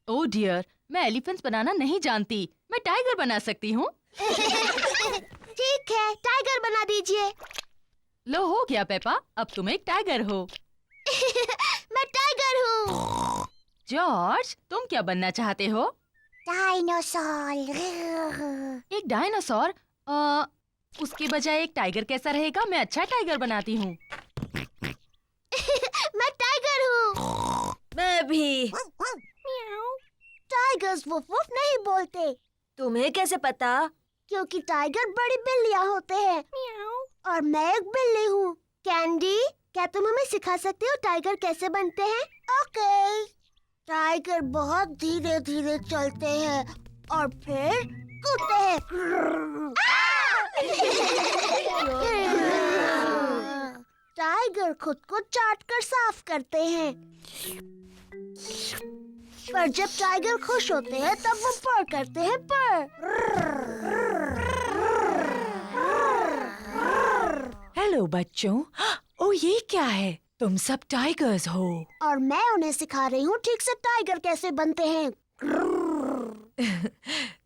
ओह डियर, मैं एलिफेंट्स बनाना नहीं जानती, मैं टाइगर बना सकती हूँ। ठीक है, टाइगर बना दीजिए। लो हो गया पेपा, अब तुम एक टाइगर हो। मैं टाइगर हूँ। जॉर्ज, तुम क्या बनना चाहते हो? डायनासोर। एक डायनासोर? उसके बजाय एक टाइगर कैसा रहेगा? मैं अच्छा टाइगर बनाती हूँ। मैं टाइगर हूँ। मैं भी। टाइगर्स वुफ वुफ नहीं बोलते। तुम्हें कैसे पता? क्योंकि टाइगर बड़ी बिल्लियाँ होते हैं और मैं एक बिल्ली हूँ। कैंडी, क्या तुम हमें सिखा सकते हो टाइगर कैसे बनते हैं? ओके। टाइगर बहुत धीरे धीरे चलते हैं और फिर कूदते हैं। टाइगर खुद को चाट कर साफ करते हैं, पर जब टाइगर खुश होते हैं तब वो पर करते हैं पर। हेलो बच्चों। ओह, ये क्या है? तुम सब टाइगर्स हो। और मैं उन्हें सिखा रही हूँ ठीक से टाइगर कैसे बनते हैं।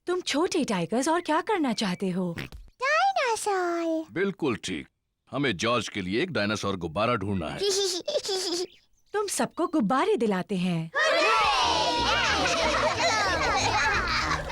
तुम छोटे टाइगर्स और क्या करना चाहते हो? डायनासोर। बिल्कुल ठीक। हमें जॉर्ज के लिए एक डायनासोर गुब्बारा ढूंढना है। तुम सबको गुब्बारे दिलाते हैं।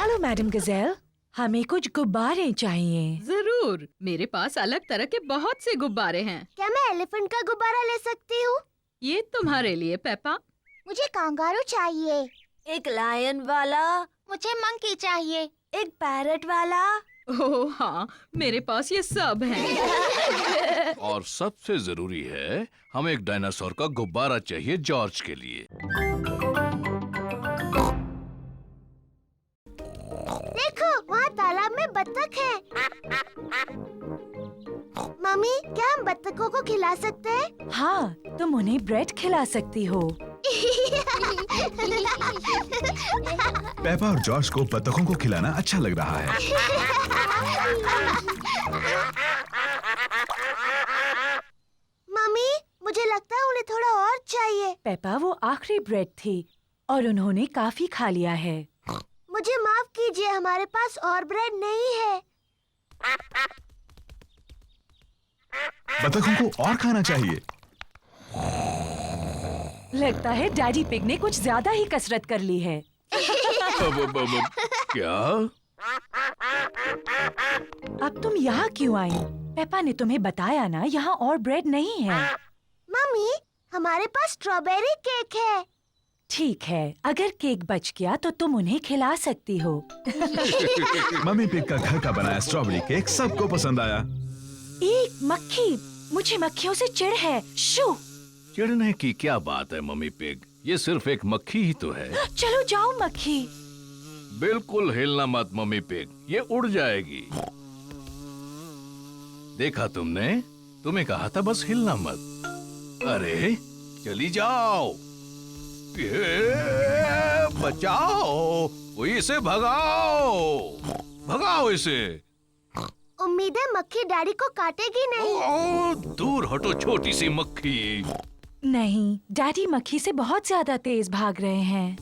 हेलो मैडम गजेल, हमें कुछ गुब्बारे चाहिए। जरूर, मेरे पास अलग तरह के बहुत से गुब्बारे हैं। क्या मैं एलिफेंट का गुब्बारा ले सकती हूँ? ये तुम्हारे लिए पेपा। मुझे कांगारू चाहिए। एक लायन वाला, मुझे मंकी चाहिए। एक पैरट वाला। ओह हाँ, मेरे पास ये सब हैं। और सबसे जरूरी है, हमें एक डायनासोर का गुब्बारा चाहिए जॉर्ज के लिए। देखो, वहाँ तालाब में बत्तख है। मम्मी, क्या हम बत्तखों को खिला सकते हैं? हाँ, तुम उन्हें ब्रेड खिला सकती हो। पेपा और जॉर्ज को बतखों को खिलाना अच्छा लग रहा है। मम्मी, मुझे लगता है उन्हें थोड़ा और चाहिए। पेपा, वो आखिरी ब्रेड थी और उन्होंने काफी खा लिया है। मुझे माफ कीजिए, हमारे पास और ब्रेड नहीं है। बतखों को और खाना चाहिए। लगता है डैडी पिग ने कुछ ज्यादा ही कसरत कर ली है। क्या? अब तुम यहाँ क्यों आई? पेपा ने तुम्हें बताया ना, यहाँ और ब्रेड नहीं है। मम्मी, हमारे पास स्ट्रॉबेरी केक है। ठीक है, अगर केक बच गया तो तुम उन्हें खिला सकती हो। मम्मी पिग का घर का बनाया स्ट्रॉबेरी केक सबको पसंद आया। एक मक्खी, मुझे मक्खियों से चिढ़ है। शू! चिढ़ने की क्या बात है मम्मी पिग, ये सिर्फ एक मक्खी ही तो है। चलो जाओ मक्खी। बिल्कुल हिलना मत मम्मी पिग, ये उड़ जाएगी। देखा तुमने, तुम्हें कहा था बस हिलना मत। अरे चली जाओ, ये बचाओ, कोई इसे भगाओ, भगाओ इसे। उम्मीद है मक्खी डैडी को काटेगी नहीं। ओ, दूर हटो छोटी सी मक्खी। नहीं, डैडी मक्खी से बहुत ज्यादा तेज भाग रहे हैं।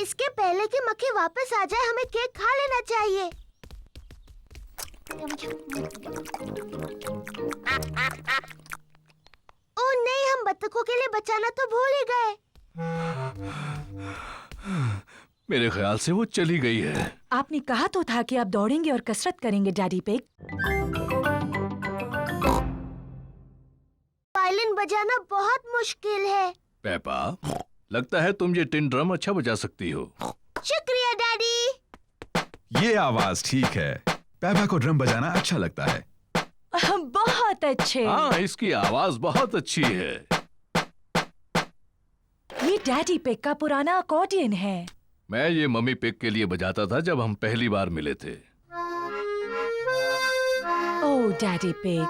इसके पहले कि मक्खी वापस आ जाए, हमें केक खा लेना चाहिए। ओह नहीं, हम बत्तखों के लिए बचाना तो भूल ही गए। मेरे ख्याल से वो चली गई है। आपने कहा तो था कि आप दौड़ेंगे और कसरत करेंगे डैडी पिग। वायलिन बजाना बहुत मुश्किल है। पेपा, लगता है तुम ये टिन ड्रम अच्छा बजा सकती हो। शुक्रिया डैडी। ये आवाज ठीक है। पेपा को ड्रम बजाना अच्छा लगता है। बहुत अच्छे। हाँ, इसकी आवाज बहुत अच्छी है। ये डैडी पिग का पुराना अकॉर्डियन है। मैं ये मम्मी पिग के लिए बजाता था जब हम पहली बार मिले थे। ओह डैडी पिग,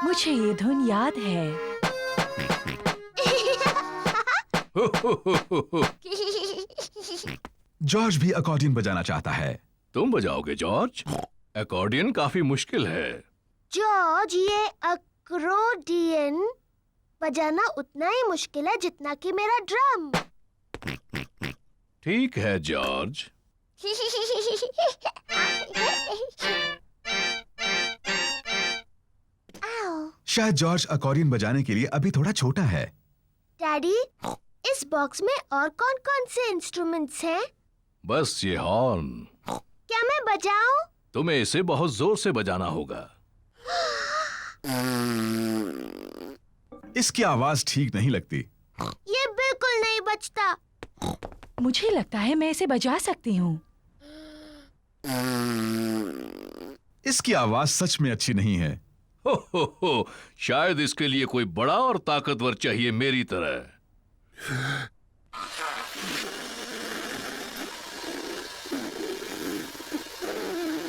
मुझे ये धुन याद है। जॉर्ज भी अकॉर्डियन बजाना चाहता है। तुम बजाओगे जॉर्ज? अकॉर्डियन काफी मुश्किल है। जॉर्ज, ये अकॉर्डियन बजाना उतना ही मुश्किल है जितना कि मेरा ड्रम। ठीक है जॉर्ज। शायद जॉर्ज अकॉर्डियन बजाने के लिए अभी थोड़ा छोटा है। डैडी, इस बॉक्स में और कौन-कौन से इंस्ट्रूमेंट्स हैं? बस ये हॉर्न। क्या मैं बजाऊं? तुम्हें इसे बहुत जोर से बजाना होगा। इसकी आवाज ठीक नहीं लगती। ये बिल्कुल नहीं बजता। मुझे लगता है मैं इसे बजा सकती हूँ। इसकी आवाज सच में अच्छी नहीं है। हो, शायद इसके लिए कोई बड़ा और ताकतवर चाहिए मेरी तरह।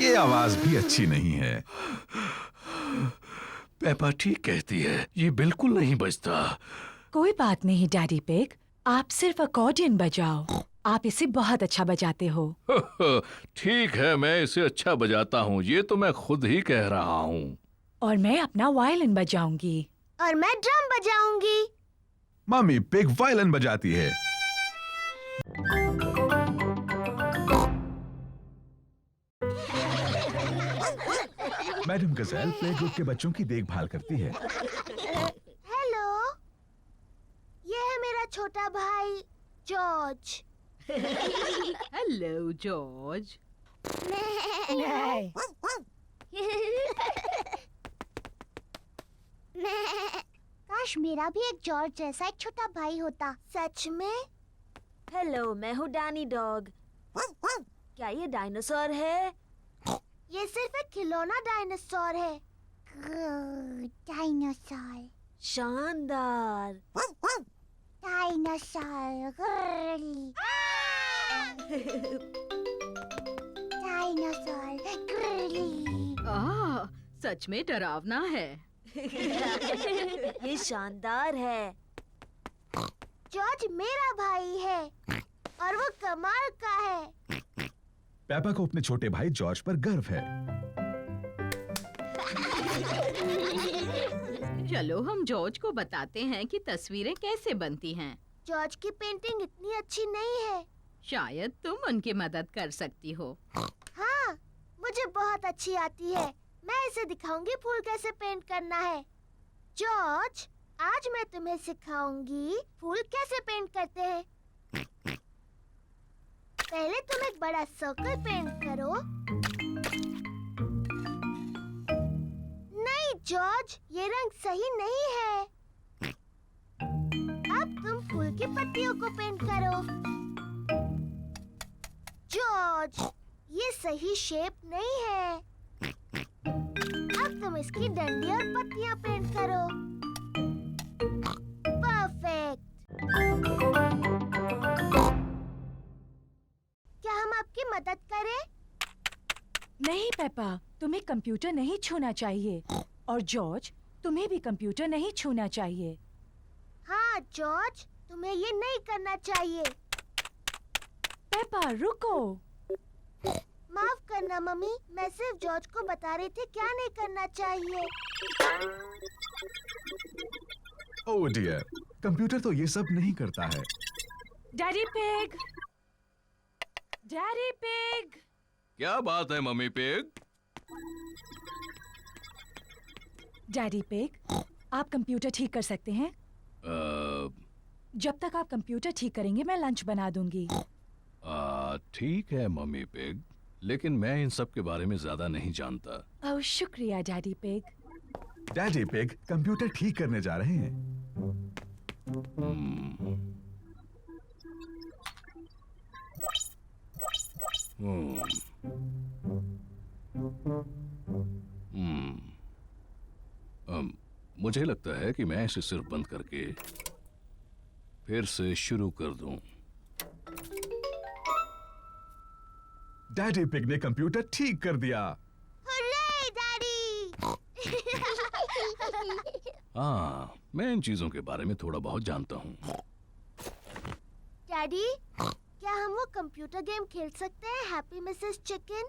ये आवाज भी अच्छी नहीं है। पेपा ठीक कहती है, ये बिल्कुल नहीं बजता। कोई बात नहीं डैडी पिग, आप सिर्फ अकॉर्डियन बजाओ। आप इसे बहुत अच्छा बजाते हो। ठीक है, मैं इसे अच्छा बजाता हूँ, ये तो मैं खुद ही कह रहा हूँ। और मैं अपना वायलिन बजाऊंगी। और मैं ड्रम बजाऊंगी। मम्मी पिग वायलिन बजाती है। मैं मैडम गजेल प्ले ग्रुप के बच्चों की देखभाल करती है। हेलो, ये है मेरा छोटा भाई जॉर्ज। Hello George. काश मेरा भी एक जॉर्ज जैसा एक छोटा भाई होता। सच में? हेलो, मैं हूँ डैनी डॉग। क्या ये डायनासोर है? ये सिर्फ एक खिलौना डायनासोर है। डायनासोर। शानदार। डायनासोर। डायनासोर। सच में डरावना है। ये शानदार है। जॉर्ज मेरा भाई है और वो कमाल का है। पेपा को अपने छोटे भाई जॉर्ज पर गर्व है। चलो हम जॉर्ज को बताते हैं कि तस्वीरें कैसे बनती हैं। जॉर्ज की पेंटिंग इतनी अच्छी नहीं है। शायद तुम उनकी मदद कर सकती हो। हाँ, मुझे बहुत अच्छी आती है। मैं इसे दिखाऊंगी फूल कैसे पेंट करना है। जॉर्ज, आज मैं तुम्हें सिखाऊंगी फूल कैसे पेंट करते हैं। पहले तुम एक बड़ा सर्कल पेंट करो। नहीं जॉर्ज, ये रंग सही नहीं है। अब तुम फूल की पत्तियों को पेंट करो। जॉर्ज, ये सही शेप नहीं है। अब तुम इसकी डंडी और पत्तियां पेंट करो। परफेक्ट। क्या हम आपकी मदद करें? नहीं पेपा, तुम्हें कंप्यूटर नहीं छूना चाहिए। और जॉर्ज, तुम्हें भी कंप्यूटर नहीं छूना चाहिए। हाँ जॉर्ज, तुम्हें ये नहीं करना चाहिए। पेपा रुको। माफ करना मम्मी, मैं सिर्फ जॉर्ज को बता रही थी क्या नहीं करना चाहिए। ओह डियर, कंप्यूटर तो ये सब नहीं करता है। Daddy pig, daddy pig. क्या बात है मम्मी पिग? डैडी पिग, आप कंप्यूटर ठीक कर सकते हैं? जब तक आप कंप्यूटर ठीक करेंगे मैं लंच बना दूंगी। ठीक है मम्मी पिग, लेकिन मैं इन सब के बारे में ज्यादा नहीं जानता। ओह शुक्रिया daddy pig. Daddy pig computer ठीक करने जा रहे हैं। मुझे लगता है कि मैं इसे सिर्फ बंद करके फिर से शुरू कर दूं। डैडी पिग ने कंप्यूटर ठीक कर दिया। Hurray daddy! हाँ, मैं इन चीजों के बारे में थोड़ा बहुत जानता हूँ। डैडी, क्या हम वो कंप्यूटर गेम खेल सकते हैं, हैप्पी मिसेस चिकन?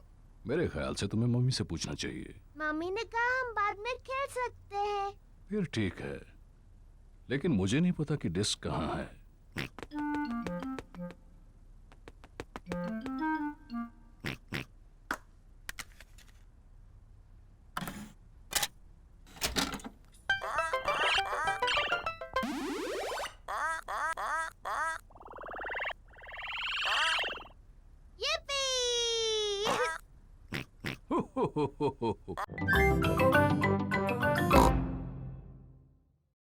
मेरे ख्याल से तुम्हें मम्मी से पूछना चाहिए। मम्मी ने कहा हम बाद में खेल सकते हैं। फिर ठीक है, लेकिन मुझे नहीं पता कि डिस्क कहाँ है।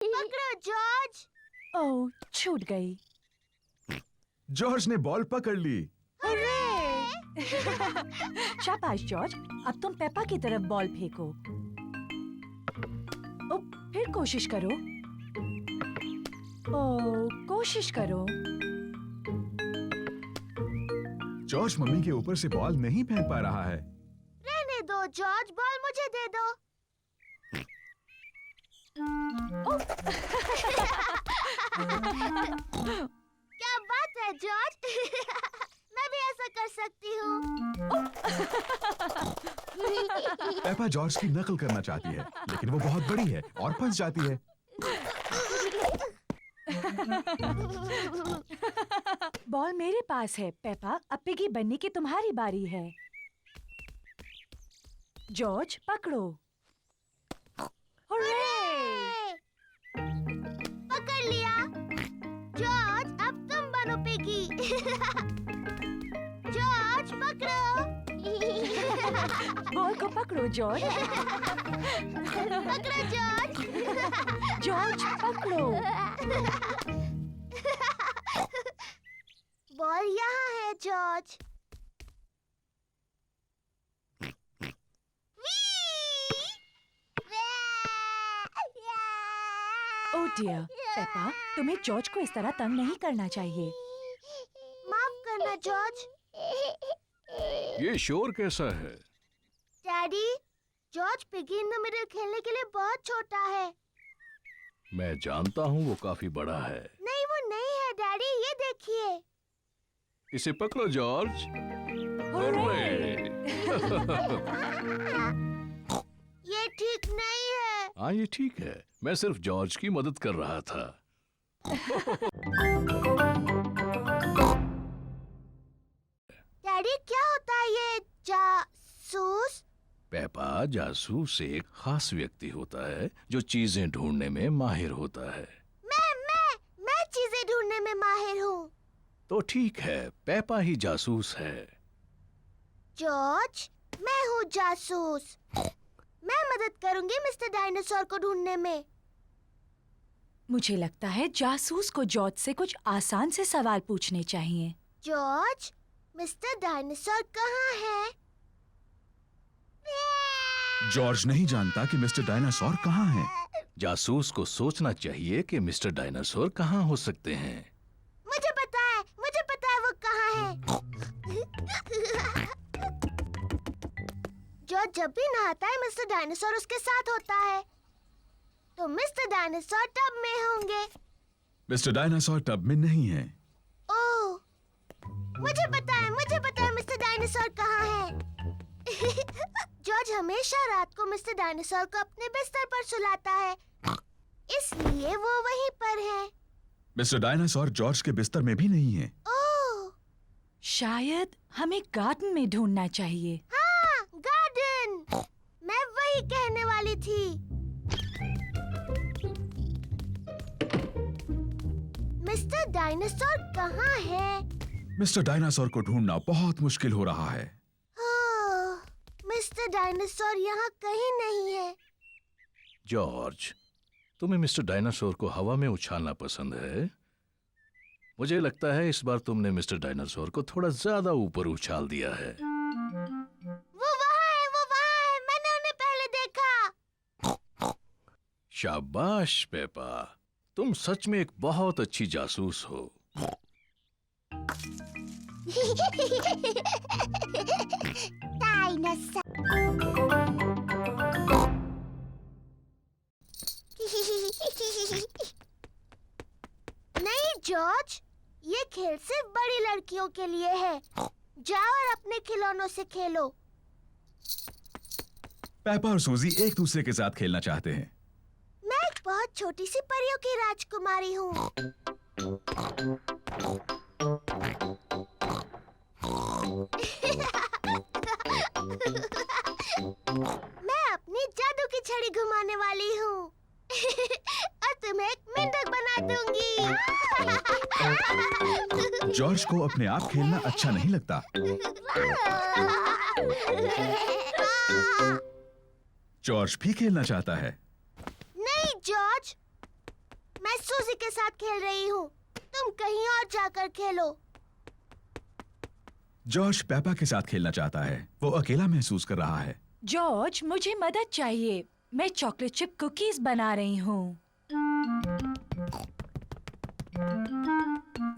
पकड़ो जॉर्ज। ओह छूट गई। जॉर्ज ने बॉल पकड़ ली। शाबाश जॉर्ज, अब तुम पेपा की तरफ बॉल फेंको। ओ, फिर कोशिश करो। ओ, कोशिश करो। जॉर्ज मम्मी के ऊपर से बॉल नहीं फेंक पा रहा है। रहने दो जॉर्ज, बॉल मुझे दे दो। क्या बात है जॉर्ज? मैं भी ऐसा कर सकती हूँ। पेपा जॉर्ज की नकल करना चाहती है, लेकिन वो बहुत बड़ी है और फंस जाती है। बॉल मेरे पास है पेपा, अब पिगी बनने की तुम्हारी बारी है। जॉर्ज पकड़ो। पकड़ लिया। जॉर्ज, अब तुम बनो पिगी। जॉर्ज, पकड़ो। बॉल को पकड़ो जॉर्ज। पकड़ो जॉर्ज। जॉर्ज पकड़ो। बॉल यहाँ है जॉर्ज। ओह डियर, पेपा, तुम्हें जॉर्ज को इस तरह तंग नहीं करना चाहिए। माफ करना जॉर्ज। ये शोर कैसा है? Daddy, George piggy in the middle खेलने के लिए बहुत छोटा है। मैं जानता हूँ वो काफी बड़ा है। नहीं, वो नहीं है डैडी, ये देखिए। इसे पकड़ो जॉर्ज। हुर्रे! ये ठीक नहीं है। हाँ, ये ठीक है। मैं सिर्फ जॉर्ज की मदद कर रहा था। डैडी, क्या होता है ये जासूस? पेपा, जासूस एक खास व्यक्ति होता है जो चीजें ढूंढने में माहिर होता है। मैं चीजें ढूंढने में माहिर हूँ। तो ठीक है, पेपा ही जासूस है। जॉर्ज, मैं हूँ जासूस। मैं मदद करूंगी मिस्टर डायनासोर को ढूंढने में। मुझे लगता है जासूस को जॉर्ज से कुछ आसान से सवाल पूछने चाहिए। जॉर्ज, मिस्टर डायनासोर कहाँ है? जॉर्ज नहीं जानता कि मिस्टर डायनासोर कहाँ है। जासूस को सोचना चाहिए कि मिस्टर डायनासोर कहाँ हो सकते हैं। मुझे पता है वो कहाँ है। जॉर्ज जब भी नहाता है मिस्टर डायनासोर उसके साथ होता है। तो मिस्टर डायनासोर टब में होंगे। मिस्टर डायनासोर टब में नहीं है। ओह, मुझे पता है मिस्टर डायनासोर कहाँ है। जॉर्ज हमेशा रात को मिस्टर डायनासोर को अपने बिस्तर पर सुलाता है, इसलिए वो वहीं पर है। मिस्टर डायनासोर जॉर्ज के बिस्तर में भी नहीं है। ओह, शायद हमें गार्डन में ढूंढना चाहिए। हाँ, गार्डन। मैं वही कहने वाली थी। मिस्टर डायनासोर कहाँ है? मिस्टर डायनासोर को ढूंढना बहुत मुश्किल हो रहा है। मिस्टर डायनासोर यहाँ कहीं नहीं है। जॉर्ज, तुम्हें मिस्टर डायनासोर को हवा में उछालना पसंद है। मुझे लगता है इस बार तुमने मिस्टर डायनासोर को थोड़ा ज्यादा ऊपर उछाल दिया है। वो वहाँ है, मैंने उन्हें पहले देखा। शाबाश पेपा, तुम सच में एक बहुत अच्छी जासूस हो। नहीं जॉर्ज, ये खेल सिर्फ बड़ी लड़कियों के लिए है। जाओ और अपने खिलौनों से खेलो। पेपा और सूजी एक दूसरे के साथ खेलना चाहते हैं। मैं एक बहुत छोटी सी परियों की राजकुमारी हूँ। मैं अपनी जादू की छड़ी घुमाने वाली हूँ और तुम्हें एक मेंढक बना दूंगी। जॉर्ज को अपने आप खेलना अच्छा नहीं लगता। जॉर्ज भी खेलना चाहता है। नहीं जॉर्ज, मैं सूजी के साथ खेल रही हूँ। तुम कहीं और जाकर खेलो। जॉर्ज पेपा के साथ खेलना चाहता है। वो अकेला महसूस कर रहा है। जॉर्ज, मुझे मदद चाहिए। मैं चॉकलेट चिप कुकीज बना रही हूँ।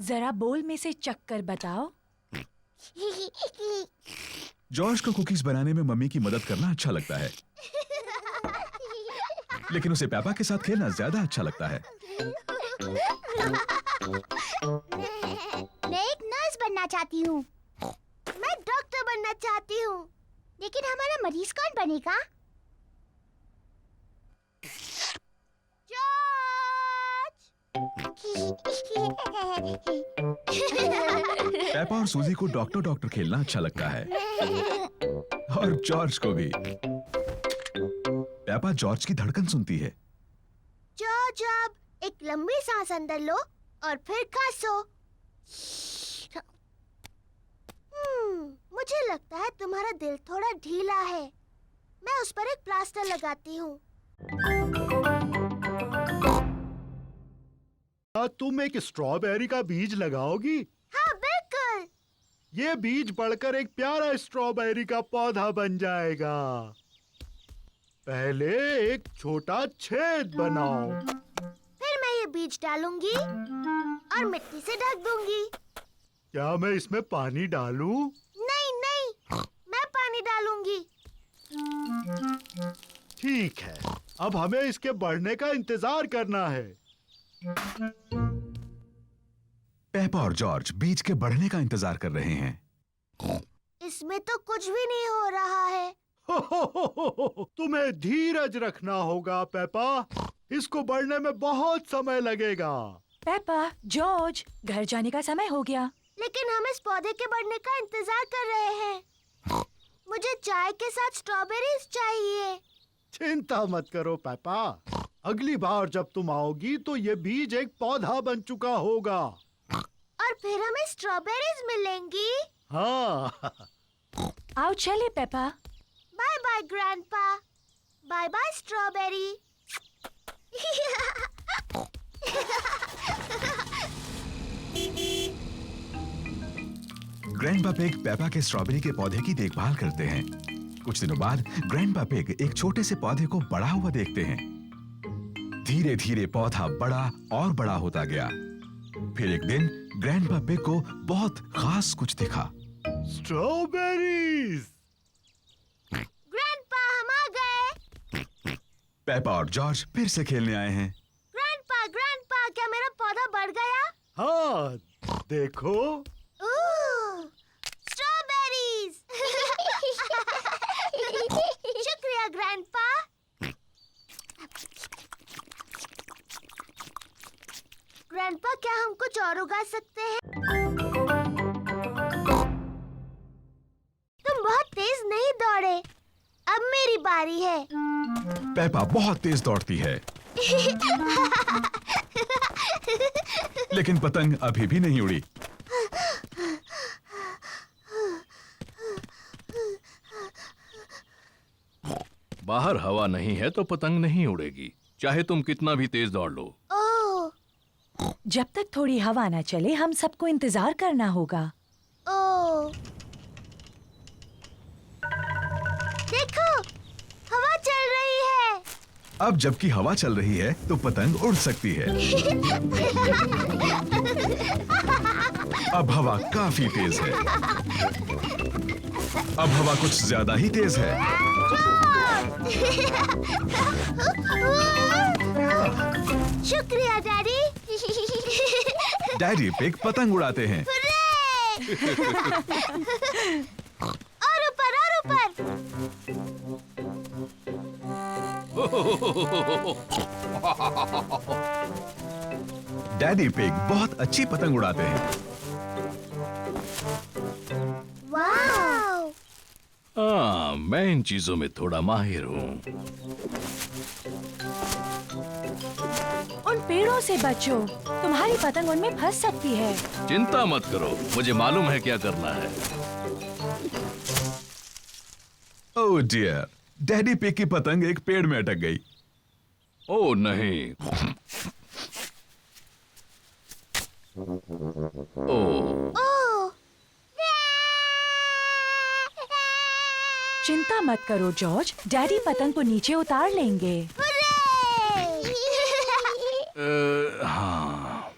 जरा बोल में से चक्कर बताओ। जॉर्ज को कुकीज बनाने में मम्मी की मदद करना अच्छा लगता है, लेकिन उसे पेपा के साथ खेलना ज्यादा अच्छा लगता है। मैं एक नर्स बनना चाहती हूँ। मैं डॉक्टर बनना चाहती हूँ। लेकिन हमारा मरीज कौन बनेगा? पेपा और सूजी को डॉक्टर खेलना अच्छा लगता है, और जॉर्ज को भी। पेपा जॉर्ज की धड़कन सुनती है। जॉर्ज, अब एक लंबी सांस अंदर लो और फिर खांसो। मुझे लगता है तुम्हारा दिल थोड़ा ढीला है। मैं उस पर एक प्लास्टर लगाती हूँ। तुम एक स्ट्रॉबेरी का बीज लगाओगी? हाँ बिल्कुल। ये बीज बढ़कर एक प्यारा स्ट्रॉबेरी का पौधा बन जाएगा। पहले एक छोटा छेद बनाओ। फिर मैं ये बीज डालूंगी और मिट्टी से ढक दूंगी। क्या मैं इसमें पानी डालूं? नहीं नहीं, मैं पानी डालूंगी। ठीक है, अब हमें इसके बढ़ने का इंतजार करना है। पेपा और जॉर्ज बीज के बढ़ने का इंतजार कर रहे हैं। इसमें तो कुछ भी नहीं हो रहा है। तुम्हें धीरज रखना होगा पेपा। इसको बढ़ने में बहुत समय लगेगा। पेपा, जॉर्ज, घर जाने का समय हो गया। लेकिन हम इस पौधे के बढ़ने का इंतजार कर रहे हैं। मुझे चाय के साथ स्ट्रॉबेरीज चाहिए। चिंता मत करो पेपा। अगली बार जब तुम आओगी तो ये बीज एक पौधा बन चुका होगा। और फिर हमें स्ट्रॉबेरीज मिलेंगी। हाँ। आओ चले Peppa. Bye bye Grandpa. Bye bye strawberry. Grandpa Pig Peppa के स्ट्रॉबेरी के पौधे की देखभाल करते हैं। कुछ दिनों बाद ग्रैंडपा पिग एक छोटे से पौधे को बड़ा हुआ देखते हैं। धीरे धीरे पौधा बड़ा और बड़ा होता गया। फिर एक दिन ग्रैंडपा पिग को बहुत खास कुछ दिखा। स्ट्रॉबेरीज। ग्रैंडपा, हम आ गए। पेपा और जॉर्ज फिर से खेलने आए हैं। ग्रैंडपा, क्या मेरा पौधा बढ़ गया? हाँ, देखो। स्ट्रॉबेरीज। शुक्रिया ग्रैंडपा। ग्रैंडपा, क्या हम कुछ और उगा सकते हैं? तुम बहुत तेज नहीं दौड़े। अब मेरी बारी है। पेपा बहुत तेज दौड़ती है, लेकिन पतंग अभी भी नहीं उड़ी। बाहर हवा नहीं है तो पतंग नहीं उड़ेगी, चाहे तुम कितना भी तेज दौड़ लो। ओह। जब तक थोड़ी हवा न चले हम सबको इंतजार करना होगा। ओह। देखो, हवा चल रही है। अब जबकि हवा चल रही है तो पतंग उड़ सकती है। अब हवा काफी तेज है। अब हवा कुछ ज्यादा ही तेज है। शुक्रिया डैडी। डैडी पिग पतंग उड़ाते हैं। और ऊपर और ऊपर। डैडी पिग बहुत अच्छी पतंग उड़ाते हैं। वाव! हाँ, मैं इन चीजों में थोड़ा माहिर हूँ। उन पेड़ों से बचो, तुम्हारी पतंग उनमें फंस सकती है। चिंता मत करो, मुझे मालूम है क्या करना है। ओह डियर, डैडी पिग की पतंग एक पेड़ में अटक गई। ओह नहीं। ओह। चिंता मत करो जॉर्ज, डैडी पतंग को नीचे उतार लेंगे। हाँ।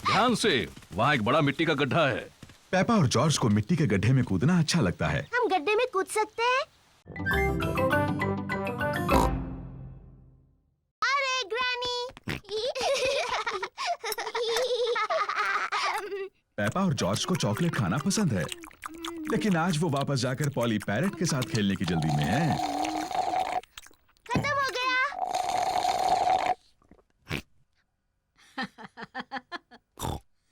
ध्यान से, वहाँ एक बड़ा मिट्टी का गड्ढा है। पेपा और जॉर्ज को मिट्टी के गड्ढे में कूदना अच्छा लगता है। हम गड्ढे में कूद सकते हैं? अरे ग्रैनी! पेपा और जॉर्ज को चॉकलेट खाना पसंद है, लेकिन आज वो वापस जाकर पॉली पैरेट के साथ खेलने की जल्दी में है। खत्म हो गया।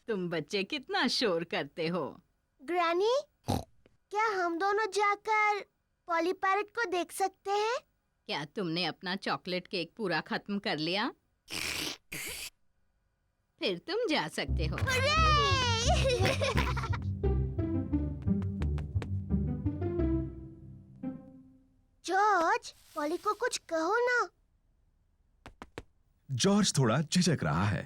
तुम बच्चे कितना शोर करते हो। ग्रैनी, क्या हम दोनों जाकर पॉली पैरट को देख सकते हैं? क्या तुमने अपना चॉकलेट केक पूरा खत्म कर लिया? फिर तुम जा सकते हो। जॉर्ज, पॉली को कुछ कहो ना। जॉर्ज थोड़ा झिझक रहा है।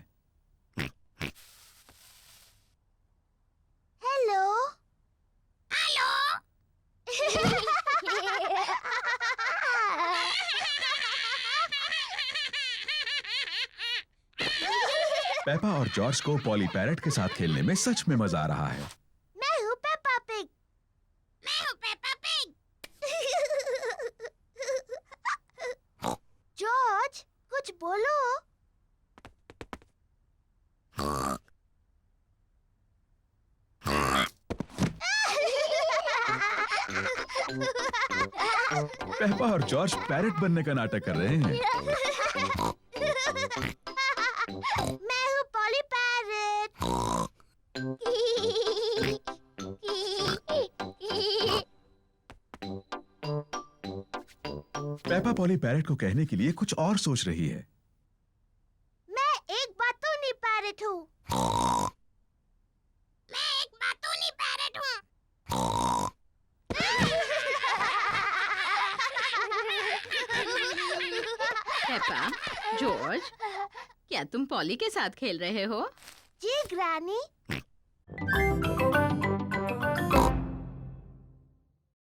हेलो। हेलो। पेपा और जॉर्ज को पॉली पैरट के साथ खेलने में सच में मजा आ रहा है। मैं हूँ पेपा पिग। मैं हूँ पेपा पिग। जॉर्ज, कुछ बोलो। पेपा और जॉर्ज पैरट बनने का नाटक कर रहे हैं। मैं हूँ poly parrot. Peppa poly parrot को कहने के लिए कुछ और सोच रही है। मैं एक बातूनी पैरट हूँ। मैं एक बातूनी पैरट हूँ। पेपा, जॉर्ज, क्या तुम पॉली के साथ खेल रहे हो? जी ग्रैनी,